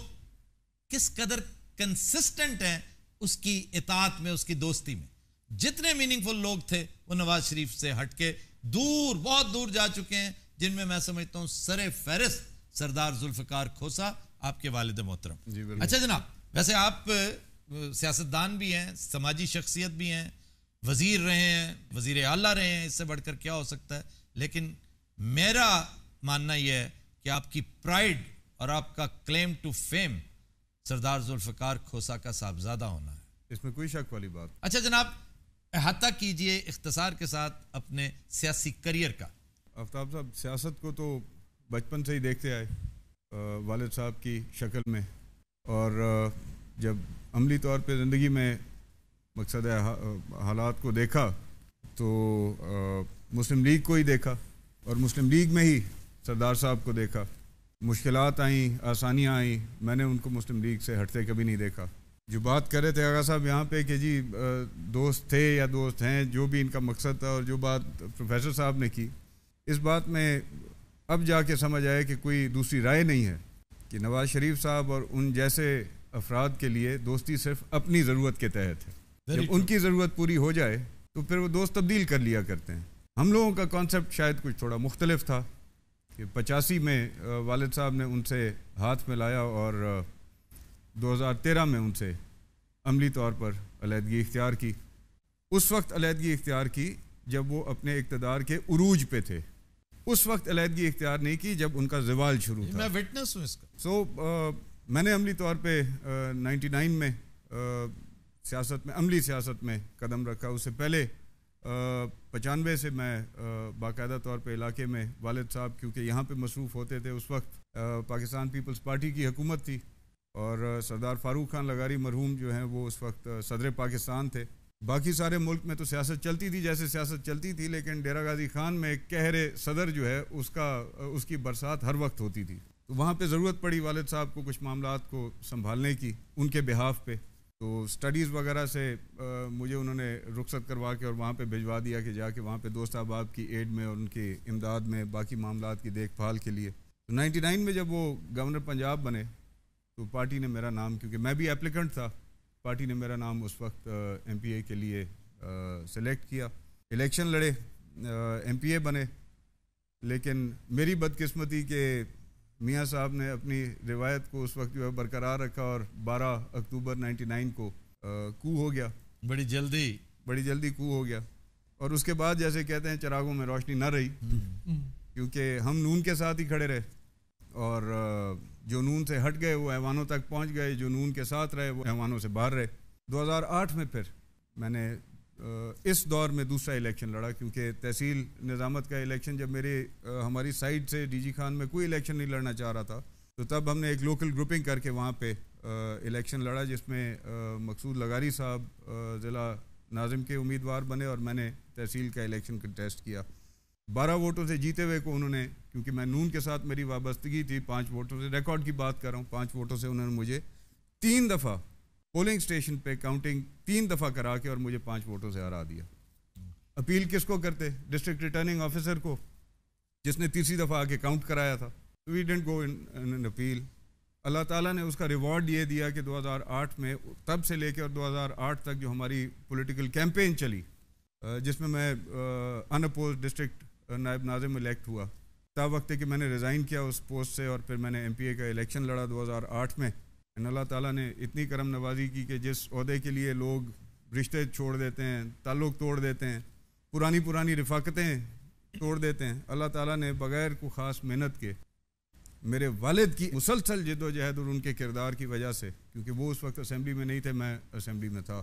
किस कदर कंसिस्टेंट हैं उसकी इताअत में, उसकी दोस्ती में। जितने मीनिंगफुल लोग थे वो नवाज शरीफ से हटके दूर, बहुत दूर जा चुके हैं, जिनमें मैं समझता हूँ सरे फहरिस्त सरदार जुल्फिकार खोसा, आपके वालिद मोहतरम। अच्छा जनाब, वैसे आप सियासतदान भी हैं, समाजी शख्सियत भी हैं, वजीर रहे हैं, वजीर आला रहे हैं, इससे बढ़कर क्या हो सकता है। लेकिन मेरा मानना यह है कि आपकी प्राइड और आपका क्लेम टू फेम सरदार जुल्फिकार खोसा का साहबजादा होना है, इसमें कोई शक वाली बात। अच्छा जनाब, अहाता कीजिए इख्तिसार के साथ अपने सियासी करियर का। आफ्ताब साहब सियासत को तो बचपन से ही देखते आए वालिद साहब की शक्ल में, और जब अमली तौर पे ज़िंदगी में मकसद हालात को देखा तो मुस्लिम लीग को ही देखा, और मुस्लिम लीग में ही सरदार साहब को देखा। मुश्किलात आई, आसानियाँ आई, मैंने उनको मुस्लिम लीग से हटते कभी नहीं देखा। जो बात कर रहे थे आगा साहब यहाँ पे कि जी दोस्त थे या दोस्त हैं, जो भी इनका मकसद था, और जो बात प्रोफेसर साहब ने की, इस बात में अब जाके समझ आया कि कोई दूसरी राय नहीं है कि नवाज शरीफ साहब और उन जैसे अफराद के लिए दोस्ती सिर्फ अपनी ज़रूरत के तहत है। जब उनकी ज़रूरत पूरी हो जाए तो फिर वो दोस्त तब्दील कर लिया करते हैं। हम लोगों का कॉन्सेप्ट शायद कुछ थोड़ा मुख्तलिफ था कि 85 में वालिद साहब ने उनसे हाथ मिलाया और 2013 में उनसे अमली तौर पर अलहदगी इख्तियार की। उस वक्त अलहदगी इख्तियार की जब वो अपने इक़्तिदार के उरूज पे थे, उस वक्त अलहदगी इख्तियार नहीं की जब उनका ज़वाल शुरू था। मैं विटनेस हूँ इसका। मैंने अमली तौर पे 99 में सियासत में, अमली सियासत में कदम रखा। उससे पहले 95 से मैं बाकायदा तौर पे इलाके में, वालिद साहब क्योंकि यहाँ पे मसरूफ़ होते थे, उस वक्त पाकिस्तान पीपल्स पार्टी की हुकूमत थी और सरदार फारूक खान लगारी मरहूम जो हैं वो उस वक्त सदर पाकिस्तान थे। बाकी सारे मुल्क में तो सियासत चलती थी जैसे सियासत चलती थी, लेकिन डेरा गाजी खान में एक कहरे सदर जो है उसकी बरसात हर वक्त होती थी। तो वहाँ पे ज़रूरत पड़ी वालिद साहब को कुछ मामलात को संभालने की उनके बिहाफ पे। तो स्टडीज़ वगैरह से मुझे उन्होंने रुखसत करवा के और वहाँ पे भिजवा दिया कि जाके वहाँ पे दोस्त अहबाब की एड में और उनकी इमदाद में बाकी मामलात की देखभाल के लिए। तो 99 में जब वो गवर्नर पंजाब बने तो पार्टी ने मेरा नाम, क्योंकि मैं भी एप्लीकेंट था, पार्टी ने मेरा नाम उस वक्त MPA के लिए सेलेक्ट किया। इलेक्शन लड़े, MPA बने, लेकिन मेरी बदकिस्मती के मियाँ साहब ने अपनी रिवायत को उस वक्त जो है बरकरार रखा और 12 अक्टूबर 99 को कू हो गया। बड़ी जल्दी कू हो गया। और उसके बाद जैसे कहते हैं चिरागों में रोशनी न रही, क्योंकि हम नून के साथ ही खड़े रहे और जो नून से हट गए वो ऐवानों तक पहुंच गए, जो नून के साथ रहे वो ऐवानों से बाहर रहे। 2008 में फिर मैंने इस दौर में दूसरा इलेक्शन लड़ा, क्योंकि तहसील निज़ामत का इलेक्शन जब हमारी साइड से DG खान में कोई इलेक्शन नहीं लड़ना चाह रहा था, तो तब हमने एक लोकल ग्रुपिंग करके वहाँ पे इलेक्शन लड़ा, जिसमें मकसूद लगारी साहब ज़िला नाज़िम के उम्मीदवार बने और मैंने तहसील का इलेक्शन कंटेस्ट किया। 12 वोटों से जीते हुए को उन्होंने, क्योंकि मैं नून के साथ मेरी वाबस्तगी थी, 5 वोटों से, रिकॉर्ड की बात कर रहा हूँ, 5 वोटों से उन्होंने मुझे 3 दफ़ा पोलिंग स्टेशन पे काउंटिंग 3 दफ़ा करा के और मुझे 5 वोटों से हरा दिया। अपील किसको करते? डिस्ट्रिक्ट रिटर्निंग ऑफिसर को, जिसने तीसरी दफ़ा आके काउंट कराया था। We didn't go in appeal. Allah ताला ने उसका रिवॉर्ड ये दिया कि 2008 में, तब से लेकर और 2008 तक जो हमारी पॉलिटिकल कैंपेन चली, जिसमें मैं अनअपोज डिस्ट्रिक्ट नायब नाज़िम इलेक्ट हुआ, तब वक्त कि मैंने रिज़ाइन किया उस पोस्ट से और फिर मैंने MPA का इलेक्शन लड़ा 2008 में। अल्लाह ताला ने इतनी करम नवाजी की कि जिस ओहदे के लिए लोग रिश्ते छोड़ देते हैं, ताल्लुक़ तोड़ देते हैं, पुरानी रफ़ाकतें तोड़ देते हैं। अल्लाह ताला ने बग़ैर को ख़ास मेहनत के मेरे वालिद की मुसलसल जद्दोजहद और उनके किरदार की वजह से, क्योंकि वो उस वक्त असेंबली में नहीं थे, मैं असेंबली में था,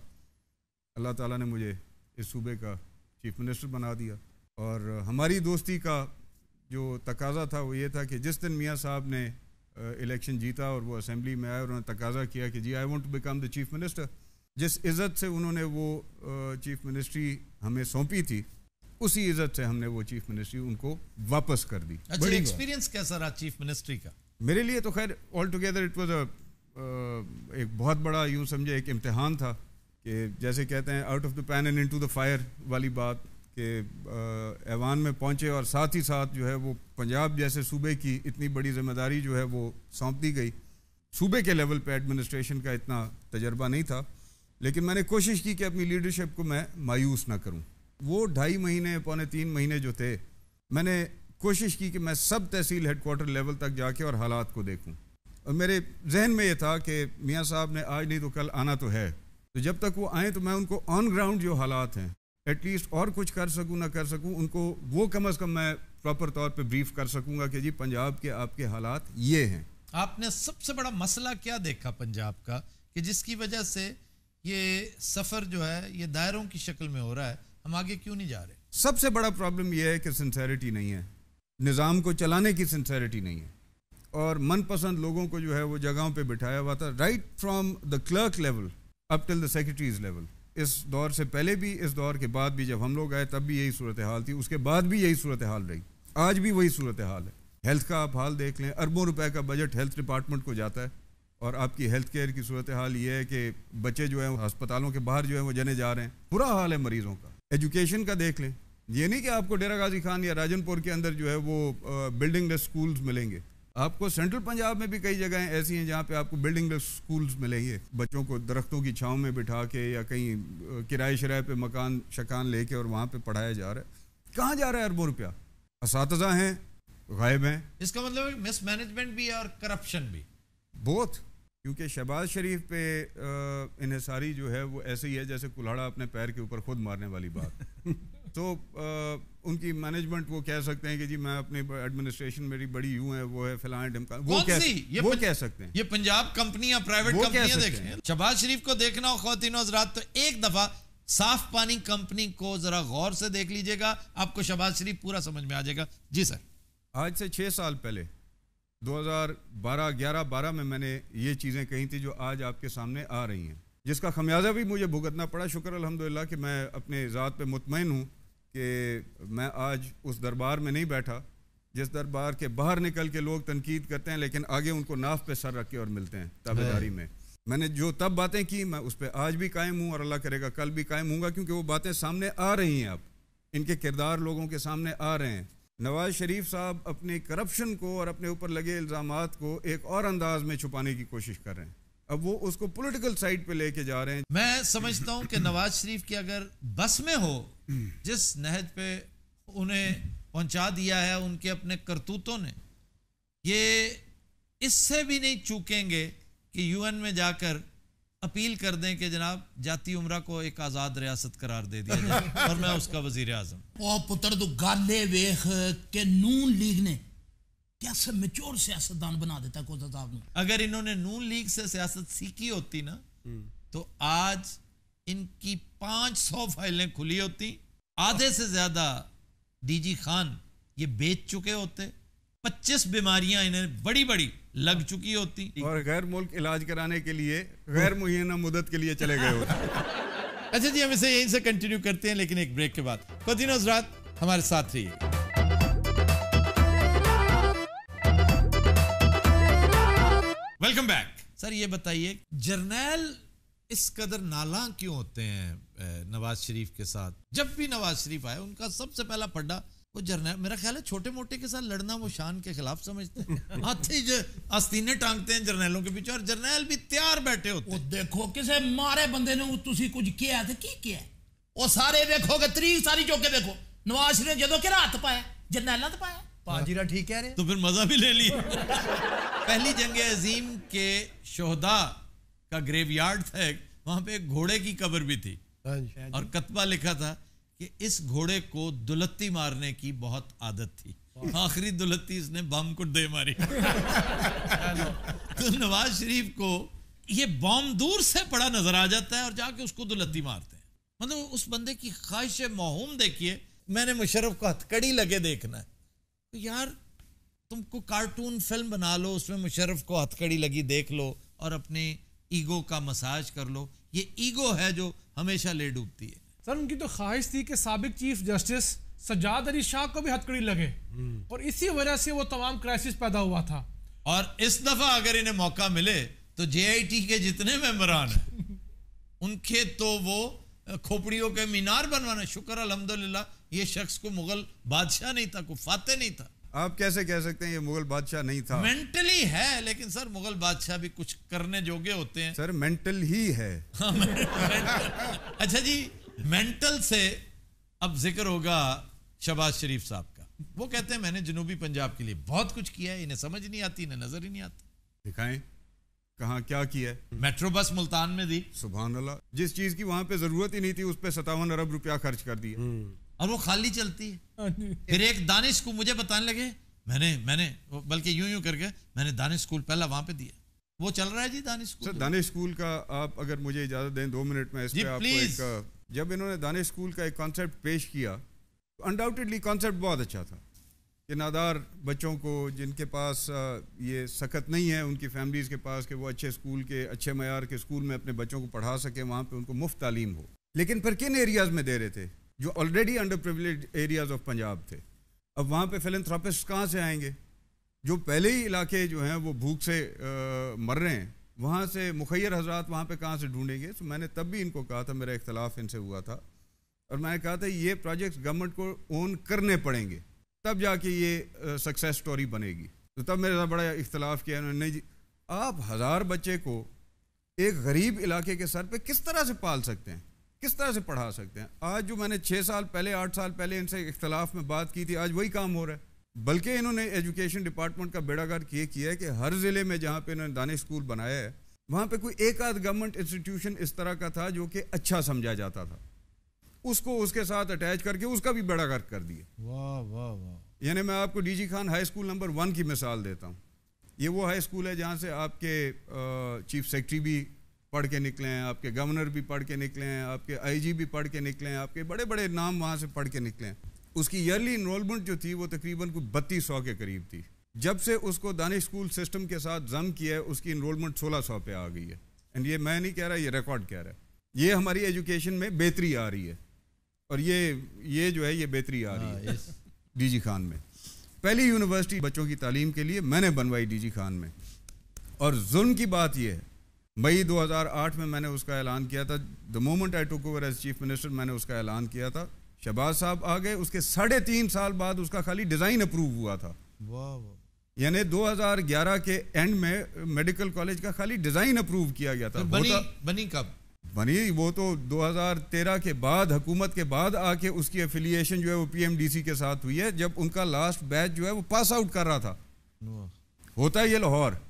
अल्लाह ताला ने मुझे इस सूबे का चीफ मिनिस्टर बना दिया। और हमारी दोस्ती का जो तकाज़ा था वो ये था कि जिस दिन मियाँ साहब ने इलेक्शन जीता और वो असेंबली में आए और उन्होंने तकाज़ा किया कि जी I want to become the chief minister, जिस इज़्ज़त से उन्होंने वो चीफ मिनिस्ट्री हमें सौंपी थी, उसी इज़्ज़त से हमने वो चीफ मिनिस्ट्री उनको वापस कर दी। अच्छा, एक्सपीरियंस कैसा रहा चीफ मिनिस्ट्री का? मेरे लिए तो खैर ऑल टुगेदर इट वाज एक बहुत बड़ा, यूँ समझे, एक इम्तिहान था कि जैसे कहते हैं out of the pan and into the fire वाली बात, कि ऐवान में पहुँचे और साथ ही साथ जो है वो पंजाब जैसे सूबे की इतनी बड़ी जिम्मेदारी जो है वो सौंप दी गई। सूबे के लेवल पे एडमिनिस्ट्रेशन का इतना तजर्बा नहीं था, लेकिन मैंने कोशिश की कि अपनी लीडरशिप को मैं मायूस ना करूं। वो 2.5 महीने, पौने 3 महीने जो थे, मैंने कोशिश की कि मैं सब तहसील हेडक्वार्टर लेवल तक जाके और हालात को देखूं। और मेरे जहन में ये था कि मियाँ साहब ने आज नहीं तो कल आना तो है, तो जब तक वो आए तो मैं उनको ऑन ग्राउंड जो हालात हैं एटलीस्ट, और कुछ कर सकूं ना कर सकूं, उनको वो कम अज़ कम मैं प्रॉपर तौर पे ब्रीफ कर सकूंगा कि जी पंजाब के आपके हालात ये हैं। आपने सबसे बड़ा मसला क्या देखा पंजाब का कि जिसकी वजह से ये सफ़र जो है ये दायरों की शक्ल में हो रहा है, हम आगे क्यों नहीं जा रहे? सबसे बड़ा प्रॉब्लम यह है कि सिंसेरिटी नहीं है, निज़ाम को चलाने की सिंसेरिटी नहीं है, और मनपसंद लोगों को जो है वो जगहों पे बिठाया हुआ था, right from the clerk level up till the secretaries level. इस दौर से पहले भी, इस दौर के बाद भी, जब हम लोग आए तब भी यही सूरत हाल थी, उसके बाद भी यही सूरत हाल रही, आज भी वही सूरत हाल है। हेल्थ का आप हाल देख लें, अरबों रुपए का बजट हेल्थ डिपार्टमेंट को जाता है, और आपकी हेल्थ केयर की सूरत हाल ये है कि बच्चे जो हैं अस्पतालों के बाहर जो है वो जने जा रहे हैं, बुरा हाल है मरीज़ों का। एजुकेशन का देख लें, ये नहीं कि आपको डेरा गाजी खान या राजनपुर के अंदर जो है वो बिल्डिंग लेस स्कूल्स मिलेंगे, आपको सेंट्रल पंजाब में भी कई जगहें ऐसी हैं जहाँ पे आपको बिल्डिंग लेस स्कूल्स मिलेंगे, बच्चों को दरख्तों की छाँव में बिठा के या कहीं किराए शराए पे मकान शकान लेके और वहाँ पे पढ़ाया जा रहा है। कहाँ जा रहा है अरबों रुपया? असातिज़ा हैं गायब हैं। इसका मतलब मिसमैनेजमेंट भी है और करप्शन भी, बोथ। क्योंकि शहबाज शरीफ पे इन्हिसारी जो है वो ऐसे ही है जैसे कुल्हाड़ा अपने पैर के ऊपर खुद मारने वाली बात। तो उनकी मैनेजमेंट, वो कह सकते हैं कि जी मैं अपनी एडमिनिस्ट्रेशन मेरी बड़ी यूं है, वो है फलां ढिमका, वो कह सकते हैं। ये पंजाब कंपनियां, प्राइवेट कंपनियां देखें, शहबाज शरीफ को देखना हो ख्वातीन हज़रात, तो एक दफा साफ पानी कंपनी को जरा गौर से देख लीजिएगा, आपको शहबाज शरीफ पूरा समझ में आ जाएगा। जी सर, आज से 6 साल पहले 2012 में मैंने ये चीज़ें कही थी जो आज आपके सामने आ रही हैं, जिसका खमियाजा भी मुझे भुगतना पड़ा। शुक्र अल्हम्दुलिल्लाह कि मैं अपने ज़ात पे मुतमईन हूँ कि मैं आज उस दरबार में नहीं बैठा जिस दरबार के बाहर निकल के लोग तनकीद करते हैं लेकिन आगे उनको नाफ पे सर रख के और मिलते हैं ताबेदारी में। मैंने जो तब बातें की मैं उस पर आज भी कायम हूँ और अल्लाह करेगा कल भी कायम हूँगा, क्योंकि वो बातें सामने आ रही हैं, अब इनके किरदार लोगों के सामने आ रहे हैं। नवाज शरीफ साहब अपने करप्शन को और अपने ऊपर लगे इल्ज़ामात को एक और अंदाज में छुपाने की कोशिश कर रहे हैं, अब वो उसको पॉलिटिकल साइड पे लेके जा रहे हैं। मैं समझता हूं कि नवाज शरीफ की अगर बस में हो, जिस नहज पे उन्हें पहुंचा दिया है उनके अपने करतूतों ने, ये इससे भी नहीं चूकेंगे कि यूएन में जाकर अपील कर दें कि जनाब जाती उम्रा को एक आज़ाद रियासत करार दे दिया जाए और मैं उसका वजीर आज़म। ओ पुत्र तू गाले वेख के नून लीग ने कैसे मैच्योर सियासतदान बना देता कोता साहब ने। अगर इन्होंने नून लीग से सियासत सीखी होती ना तो आज इनकी 500 फाइलें खुली होती, आधे से ज्यादा डीजी खान ये बेच चुके होते, 25 बीमारियां इन्हें बड़ी बड़ी लग चुकी होती और गैर मुल्क इलाज कराने के लिए गैर मुय्यना मुद्दत के लिए चले गए होते। अच्छा जी, हम इसे यहीं से कंटिन्यू करते हैं लेकिन एक ब्रेक के बाद। ख्वातीन हज़रात हमारे साथ रहिए। Welcome back. सर ये बताइए, जर्नैल इस कदर नाला क्यों होते हैं नवाज शरीफ के साथ? जब भी नवाज शरीफ आए उनका सबसे पहला पड्डा वो जर्नैल, मेरा ख्याल है छोटे मोटे के साथ लड़ना वो शान के खिलाफ समझते हैं, हाथी जो आस्तीने टांगते हैं जर्नैलों के पीछे और जर्नैल भी तैयार बैठे होते हैं। देखो किसे मारे बंदे ने तुसी कुछ किया है की किया है, वो सारे देखोगे तरीक सारी चौके देखो, नवाज शरीफ ने जदों के हाथ पाया जर्नैल तो पाया। पाजीरा ठीक कह रहे, तो फिर मजा भी ले लिया। पहली जंग अजीम के शोहदा का ग्रेवयार्ड था, वहां पे एक घोड़े की कब्र भी थी और कतबा लिखा था कि इस घोड़े को दुलत्ती मारने की बहुत आदत थी, आखिरी दुलत्ती इसने बम को दे मारी। तो नवाज शरीफ को ये बम दूर से पड़ा नजर आ जाता है और जाके उसको दुलत्ती मारते हैं। मतलब उस बंदे की ख्वाहिश मौहूम देखिए। मैंने मुशर्रफ को हथकड़ी लगे देखना है, तो यार तुमको कार्टून फिल्म बना लो, उसमें मुशर्रफ को हथकड़ी लगी देख लो और अपने ईगो का मसाज कर लो। ये ईगो है जो हमेशा ले डूबती है। सर उनकी तो ख्वाहिश थी कि साबिक चीफ जस्टिस सज्जाद अली शाह को भी हथकड़ी लगे और इसी वजह से वो तमाम क्राइसिस पैदा हुआ था। और इस दफा अगर इन्हें मौका मिले तो JIT के जितने मेंबरान हैं उनके तो वो खोपड़ियों के मीनार बनवाना। शुक्र अल्हम्दुलिल्लाह ये शख्स को मुगल बादशाह नहीं था, को फाते नहीं था। आप कैसे कह सकते हैं ये मुगल बादशाह नहीं था? मेंटली है, लेकिन सर मुगल बादशाह भी कुछ करने जोगे होते हैं। सर मेंटल ही है। अच्छा जी, मेंटल से अब जिक्र होगा शहबाज शरीफ साहब का। वो कहते हैं मैंने जनूबी पंजाब के लिए बहुत कुछ किया है, इन्हें समझ नहीं आती, इन्हें नजर ही नहीं आता। दिखाएं कहाँ क्या किया है। मेट्रो बस मुल्तान में दी, सुभान अल्लाह। जिस चीज की वहां पे जरूरत ही नहीं थी उस पे 57 अरब रुपया खर्च कर दिया और वो खाली चलती है। फिर एक दानिश को मुझे बताने लगे, मैंने बल्कि यूं करके मैंने दानिश स्कूल पहला वहां पे दिया। वो चल रहा है जी Danish school. Sir Danish school का आप अगर मुझे इजाजत दें 2 मिनट में इस पे आपको एक, जब इन्होंने दानिश स्कूल का एक कॉन्सेप्ट पेश किया, अनडाउटेडली कॉन्सेप्ट बहुत अच्छा था कि नादार बच्चों को जिनके पास ये सकत नहीं है उनकी फैमिलीज़ के पास कि वो अच्छे स्कूल के अच्छे मयार के स्कूल में अपने बच्चों को पढ़ा सके, वहाँ पे उनको मुफ्त तालीम हो। लेकिन फिर किन एरियाज़ में दे रहे थे? जो already under privilege areas of Punjab थे। अब वहाँ पे फिलैंथ्रोपिस्ट कहाँ से आएंगे? जो पहले ही इलाके जो हैं वो भूख से मर रहे हैं, वहाँ से मुखैर हजरात वहाँ पे कहाँ से ढूंढेंगे? तो मैंने तब भी इनको कहा था, मेरा इख्तलाफ इनसे हुआ था और मैंने कहा था ये प्रोजेक्ट्स गवर्नमेंट को ओन करने पड़ेंगे तब जाके ये सक्सेस स्टोरी बनेगी। तो तब मेरे साथ बड़ा इख्तलाफ किया उन्होंने। नहीं जी, आप 1000 बच्चे को एक गरीब इलाके के सर पे किस तरह से पाल सकते हैं, किस तरह से पढ़ा सकते हैं? आज जो मैंने 6 साल पहले 8 साल पहले इनसे इख्तलाफ में बात की थी, आज वही काम हो रहा है। बल्कि इन्होंने एजुकेशन डिपार्टमेंट का बेड़ागर्क ये किया है कि हर ज़िले में जहाँ पे इन्होंने दानिश स्कूल बनाया है वहाँ पे कोई एक आध गवर्नमेंट इंस्टीट्यूशन इस तरह का था जो कि अच्छा समझा जाता था, उसको उसके साथ अटैच करके उसका भी बेड़ागर्क कर दिया। वाह वाह वाह। यानी मैं आपको DG Khan high school number 1 की मिसाल देता हूँ। ये वो हाई स्कूल है जहाँ से आपके चीफ सेक्रेटरी भी पढ़ के निकले हैं, आपके गवर्नर भी पढ़ के निकले हैं, आपके IG भी पढ़ के निकले हैं, आपके बड़े बड़े नाम वहाँ से पढ़ के निकले हैं। उसकी ईयरली इनरोलमेंट जो थी वो तकरीबन कोई 3200 के करीब थी। जब से उसको दानिश स्कूल सिस्टम के साथ जम किया है उसकी इनरोलमेंट 1600 पे आ गई है। एंड ये मैं नहीं कह रहा, ये रिकॉर्ड कह रहा है। ये हमारी एजुकेशन में बेहतरी आ रही है और ये जो है ये बेहतरी आ रही है। DG खान में पहली यूनिवर्सिटी बच्चों की तालीम के लिए मैंने बनवाई DG खान में। और जुल्म की बात यह है, मई 2008 में मैंने उसका ऐलान किया था। The moment I took over as chief minister मैंने उसका ऐलान किया था। शहबाज साहब आ गए, उसके 3.5 साल बाद उसका खाली डिज़ाइन अप्रूव हुआ था। यानी 2011 के एंड में मेडिकल कॉलेज का खाली डिज़ाइन अप्रूव किया गया था। बनी कब बनी? वो तो 2013 के बाद, हुकूमत के बाद आके उसकी एफिलिएशन जो है वो PMDC के साथ हुई है, जब उनका लास्ट बैच जो है वो पास आउट कर रहा था। होता है ये लाहौर।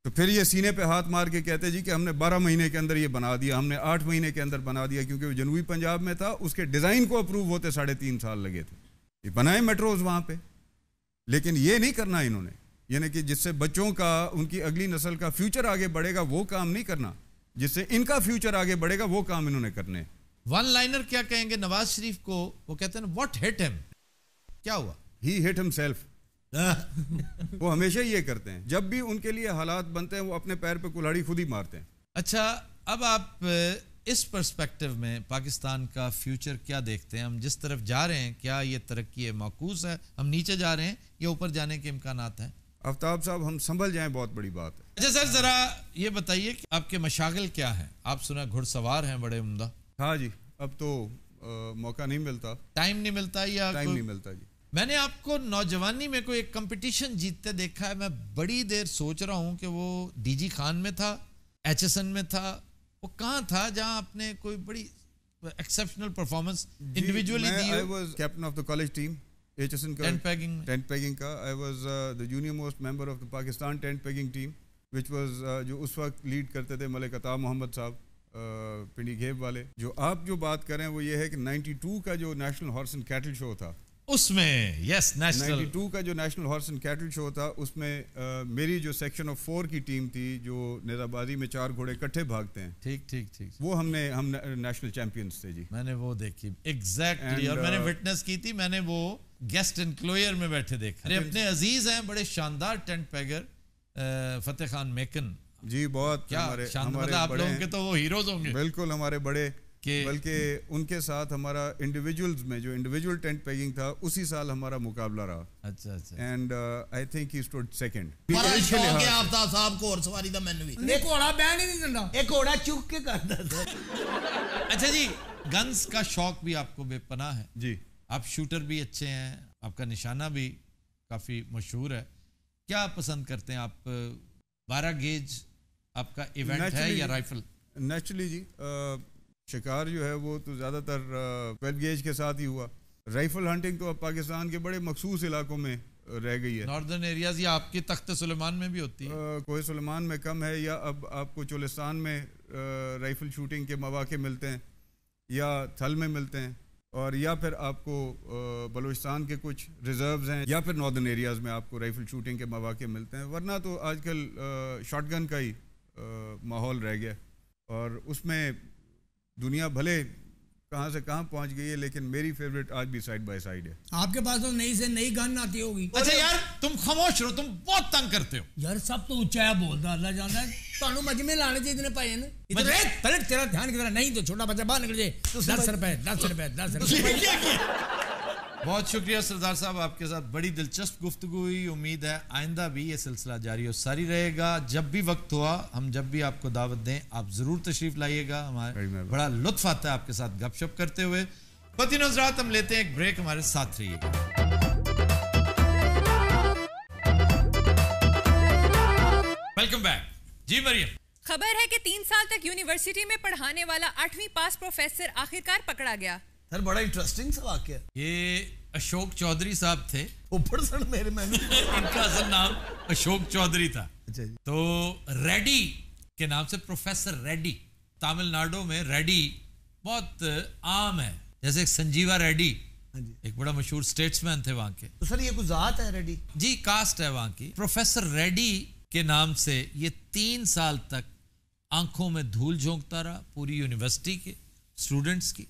तो फिर ये सीने पे हाथ मार के कहते जी कि हमने 12 महीने के अंदर ये बना दिया, हमने 8 महीने के अंदर बना दिया, क्योंकि वो जनूबी पंजाब में था। उसके डिज़ाइन को अप्रूव होते 3.5 साल लगे थे। ये बनाए मेट्रोज वहाँ पे, लेकिन ये नहीं करना इन्होंने, यानी कि जिससे बच्चों का, उनकी अगली नस्ल का फ्यूचर आगे बढ़ेगा वो काम नहीं करना, जिससे इनका फ्यूचर आगे बढ़ेगा वो काम इन्होंने करने। वन लाइनर क्या कहेंगे नवाज शरीफ को? वो कहते हैं व्हाट हिट हिम, क्या हुआ? ही हिट हिमसेल्फ। वो हमेशा ये करते हैं, जब भी उनके लिए हालात बनते हैं वो अपने पैर पे कुल्हाड़ी खुद ही मारते हैं। अच्छा, अब आप इस पर्सपेक्टिव में पाकिस्तान का फ्यूचर क्या देखते हैं? हम जिस तरफ जा रहे हैं, क्या ये तरक्की माकूस है? हम नीचे जा रहे हैं या ऊपर जाने के इम्कानात हैं? आफ्ताब साहब, हम संभल जाएं, बहुत बड़ी बात है। अच्छा सर, जरा ये बताइए कि आपके मशागिल क्या हैं? आप सुना घुड़सवार हैं बड़े उम्दा। हाँ जी, अब तो मौका नहीं मिलता, टाइम नहीं मिलता, या टाइम नहीं मिलता जी। मैंने आपको नौजवानी में कोई एक कंपटीशन जीतते देखा है। मैं बड़ी देर सोच रहा हूँ कि वो DG खान में था, HSN में था, वो कहाँ था जहाँ आपने कोई बड़ी exceptional performance individually the? I was captain of the college team HSN का, टेंट पैगिंग का। I was the junior most member of the Pakistan tent paging team, which was जो उस वक्त लीड करते थे मलिक अता मोहम्मद साहब, पिंडी घेब वाले। जो आप जो बात करें वो ये है कि 92 का जो national horse and cattle show था, उसमें यस नेशनल 92 का जो national horse and cattle show था, उसमें मेरी जो सेक्शन ऑफ 4 की टीम थी, जो नेजाबाजी में 4 घोड़े इकट्ठे भागते हैं, ठीक वो हम नेशनल चैंपियंस थे जी। मैंने वो देखी एग्जैक्टली, और मैंने विटनेस की थी, मैंने वो गेस्ट एनक्लोयर में बैठे देखा। अरे अपने अजीज हैं बड़े शानदार टेंट पैगर फतेह खान मेकन जी, बहुत क्या शानदार, आप लोगों के तो वो हीरोज होंगे। बिल्कुल हमारे बड़े, बल्कि उनके साथ हमारा इंडिविजुअल्स में जो इंडिविजुअल टेंट पैगिंग था उसी साल हमारा मुकाबला रहा। अच्छा and I think he stood second. बड़ा शौक है आफ्ता साहब को और सवारी दा मैनू भी। एक घोड़ा बैन ही नहीं दिंदा, एक घोड़ा चुक के करता था। अच्छा जी, गन्स का शौक भी आपको बेपनाह है जी, आप शूटर भी अच्छे हैं, आपका निशाना भी काफी मशहूर है। क्या पसंद करते हैं आप? 12 गेज आपका इवेंट है या राइफल? नेचुरली जी, शिकार जो है वो तो ज़्यादातर 12 गेज के साथ ही हुआ। राइफल हंटिंग तो अब पाकिस्तान के बड़े मखसूस इलाकों में रह गई है। नॉर्दर्न एरियाज या आपकी तख्त सुलेमान में भी होती है? कोई सुलेमान में कम है, या अब आपको चोलिस्तान में राइफल शूटिंग के मौके मिलते हैं, या थल में मिलते हैं, और या फिर आपको बलूचिस्तान के कुछ रिजर्व्स हैं, या फिर नॉर्दर्न एरियाज़ में आपको राइफल शूटिंग के मौके मिलते हैं। वरना तो आजकल शॉटगन का ही माहौल रह गया, और उसमें दुनिया भले कहाँ से कहाँ पहुँच गई है, लेकिन मेरी फेवरेट आज भी साइड बाय साइड है। आपके पास तो नई से नई गन आती होगी। अच्छा यार तुम खामोश रहो, तुम बहुत तंग करते हो यार। सब तो ऊंचा है बोलता अल्लाह जानता है। ਤੁਹਾਨੂੰ मजमे लाने चाहिए इतने पाए ना। इधर पलट तेरा ध्यान किधर, नहीं तो छोटा बच्चा बाहर निकल जाए। 10 रुपए। बहुत शुक्रिया सरदार साहब, आपके साथ बड़ी दिलचस्प गुफ्तगू हुई। उम्मीद है आइंदा भी ये सिलसिला जारी और सारी रहेगा। जब भी वक्त हुआ, हम जब भी आपको दावत दें, आप जरूर तशरीफ लाइएगा। हमारे बड़ा लुत्फ आता है आपके साथ गपशप करते हुए। ख़वातीन और हज़रात, हम लेते हैं एक ब्रेक, हमारे साथ रहिएगा। वेलकम बैक जी मरियम। खबर है कि 3 साल तक यूनिवर्सिटी में पढ़ाने वाला 8वीं पास प्रोफेसर आखिरकार पकड़ा गया। सर बड़ा इंटरेस्टिंग सा वाकया। ये अशोक चौधरी साहब थे, ऊपर सर मेरे मैंने इनका असल नाम अशोक चौधरी था। अच्छा जी। तो रेड्डी के नाम से प्रोफेसर रेड्डी, तमिलनाडु में रेड्डी बहुत आम है। जैसे एक संजीवा रेड्डी, एक बड़ा मशहूर स्टेट्समैन थे वहां के। तो सर ये कोई जात है रेड्डी? जी, कास्ट है वहां की। प्रोफेसर रेड्डी के नाम से ये 3 साल तक आंखों में धूल झोंकता रहा पूरी यूनिवर्सिटी के स्टूडेंट्स की।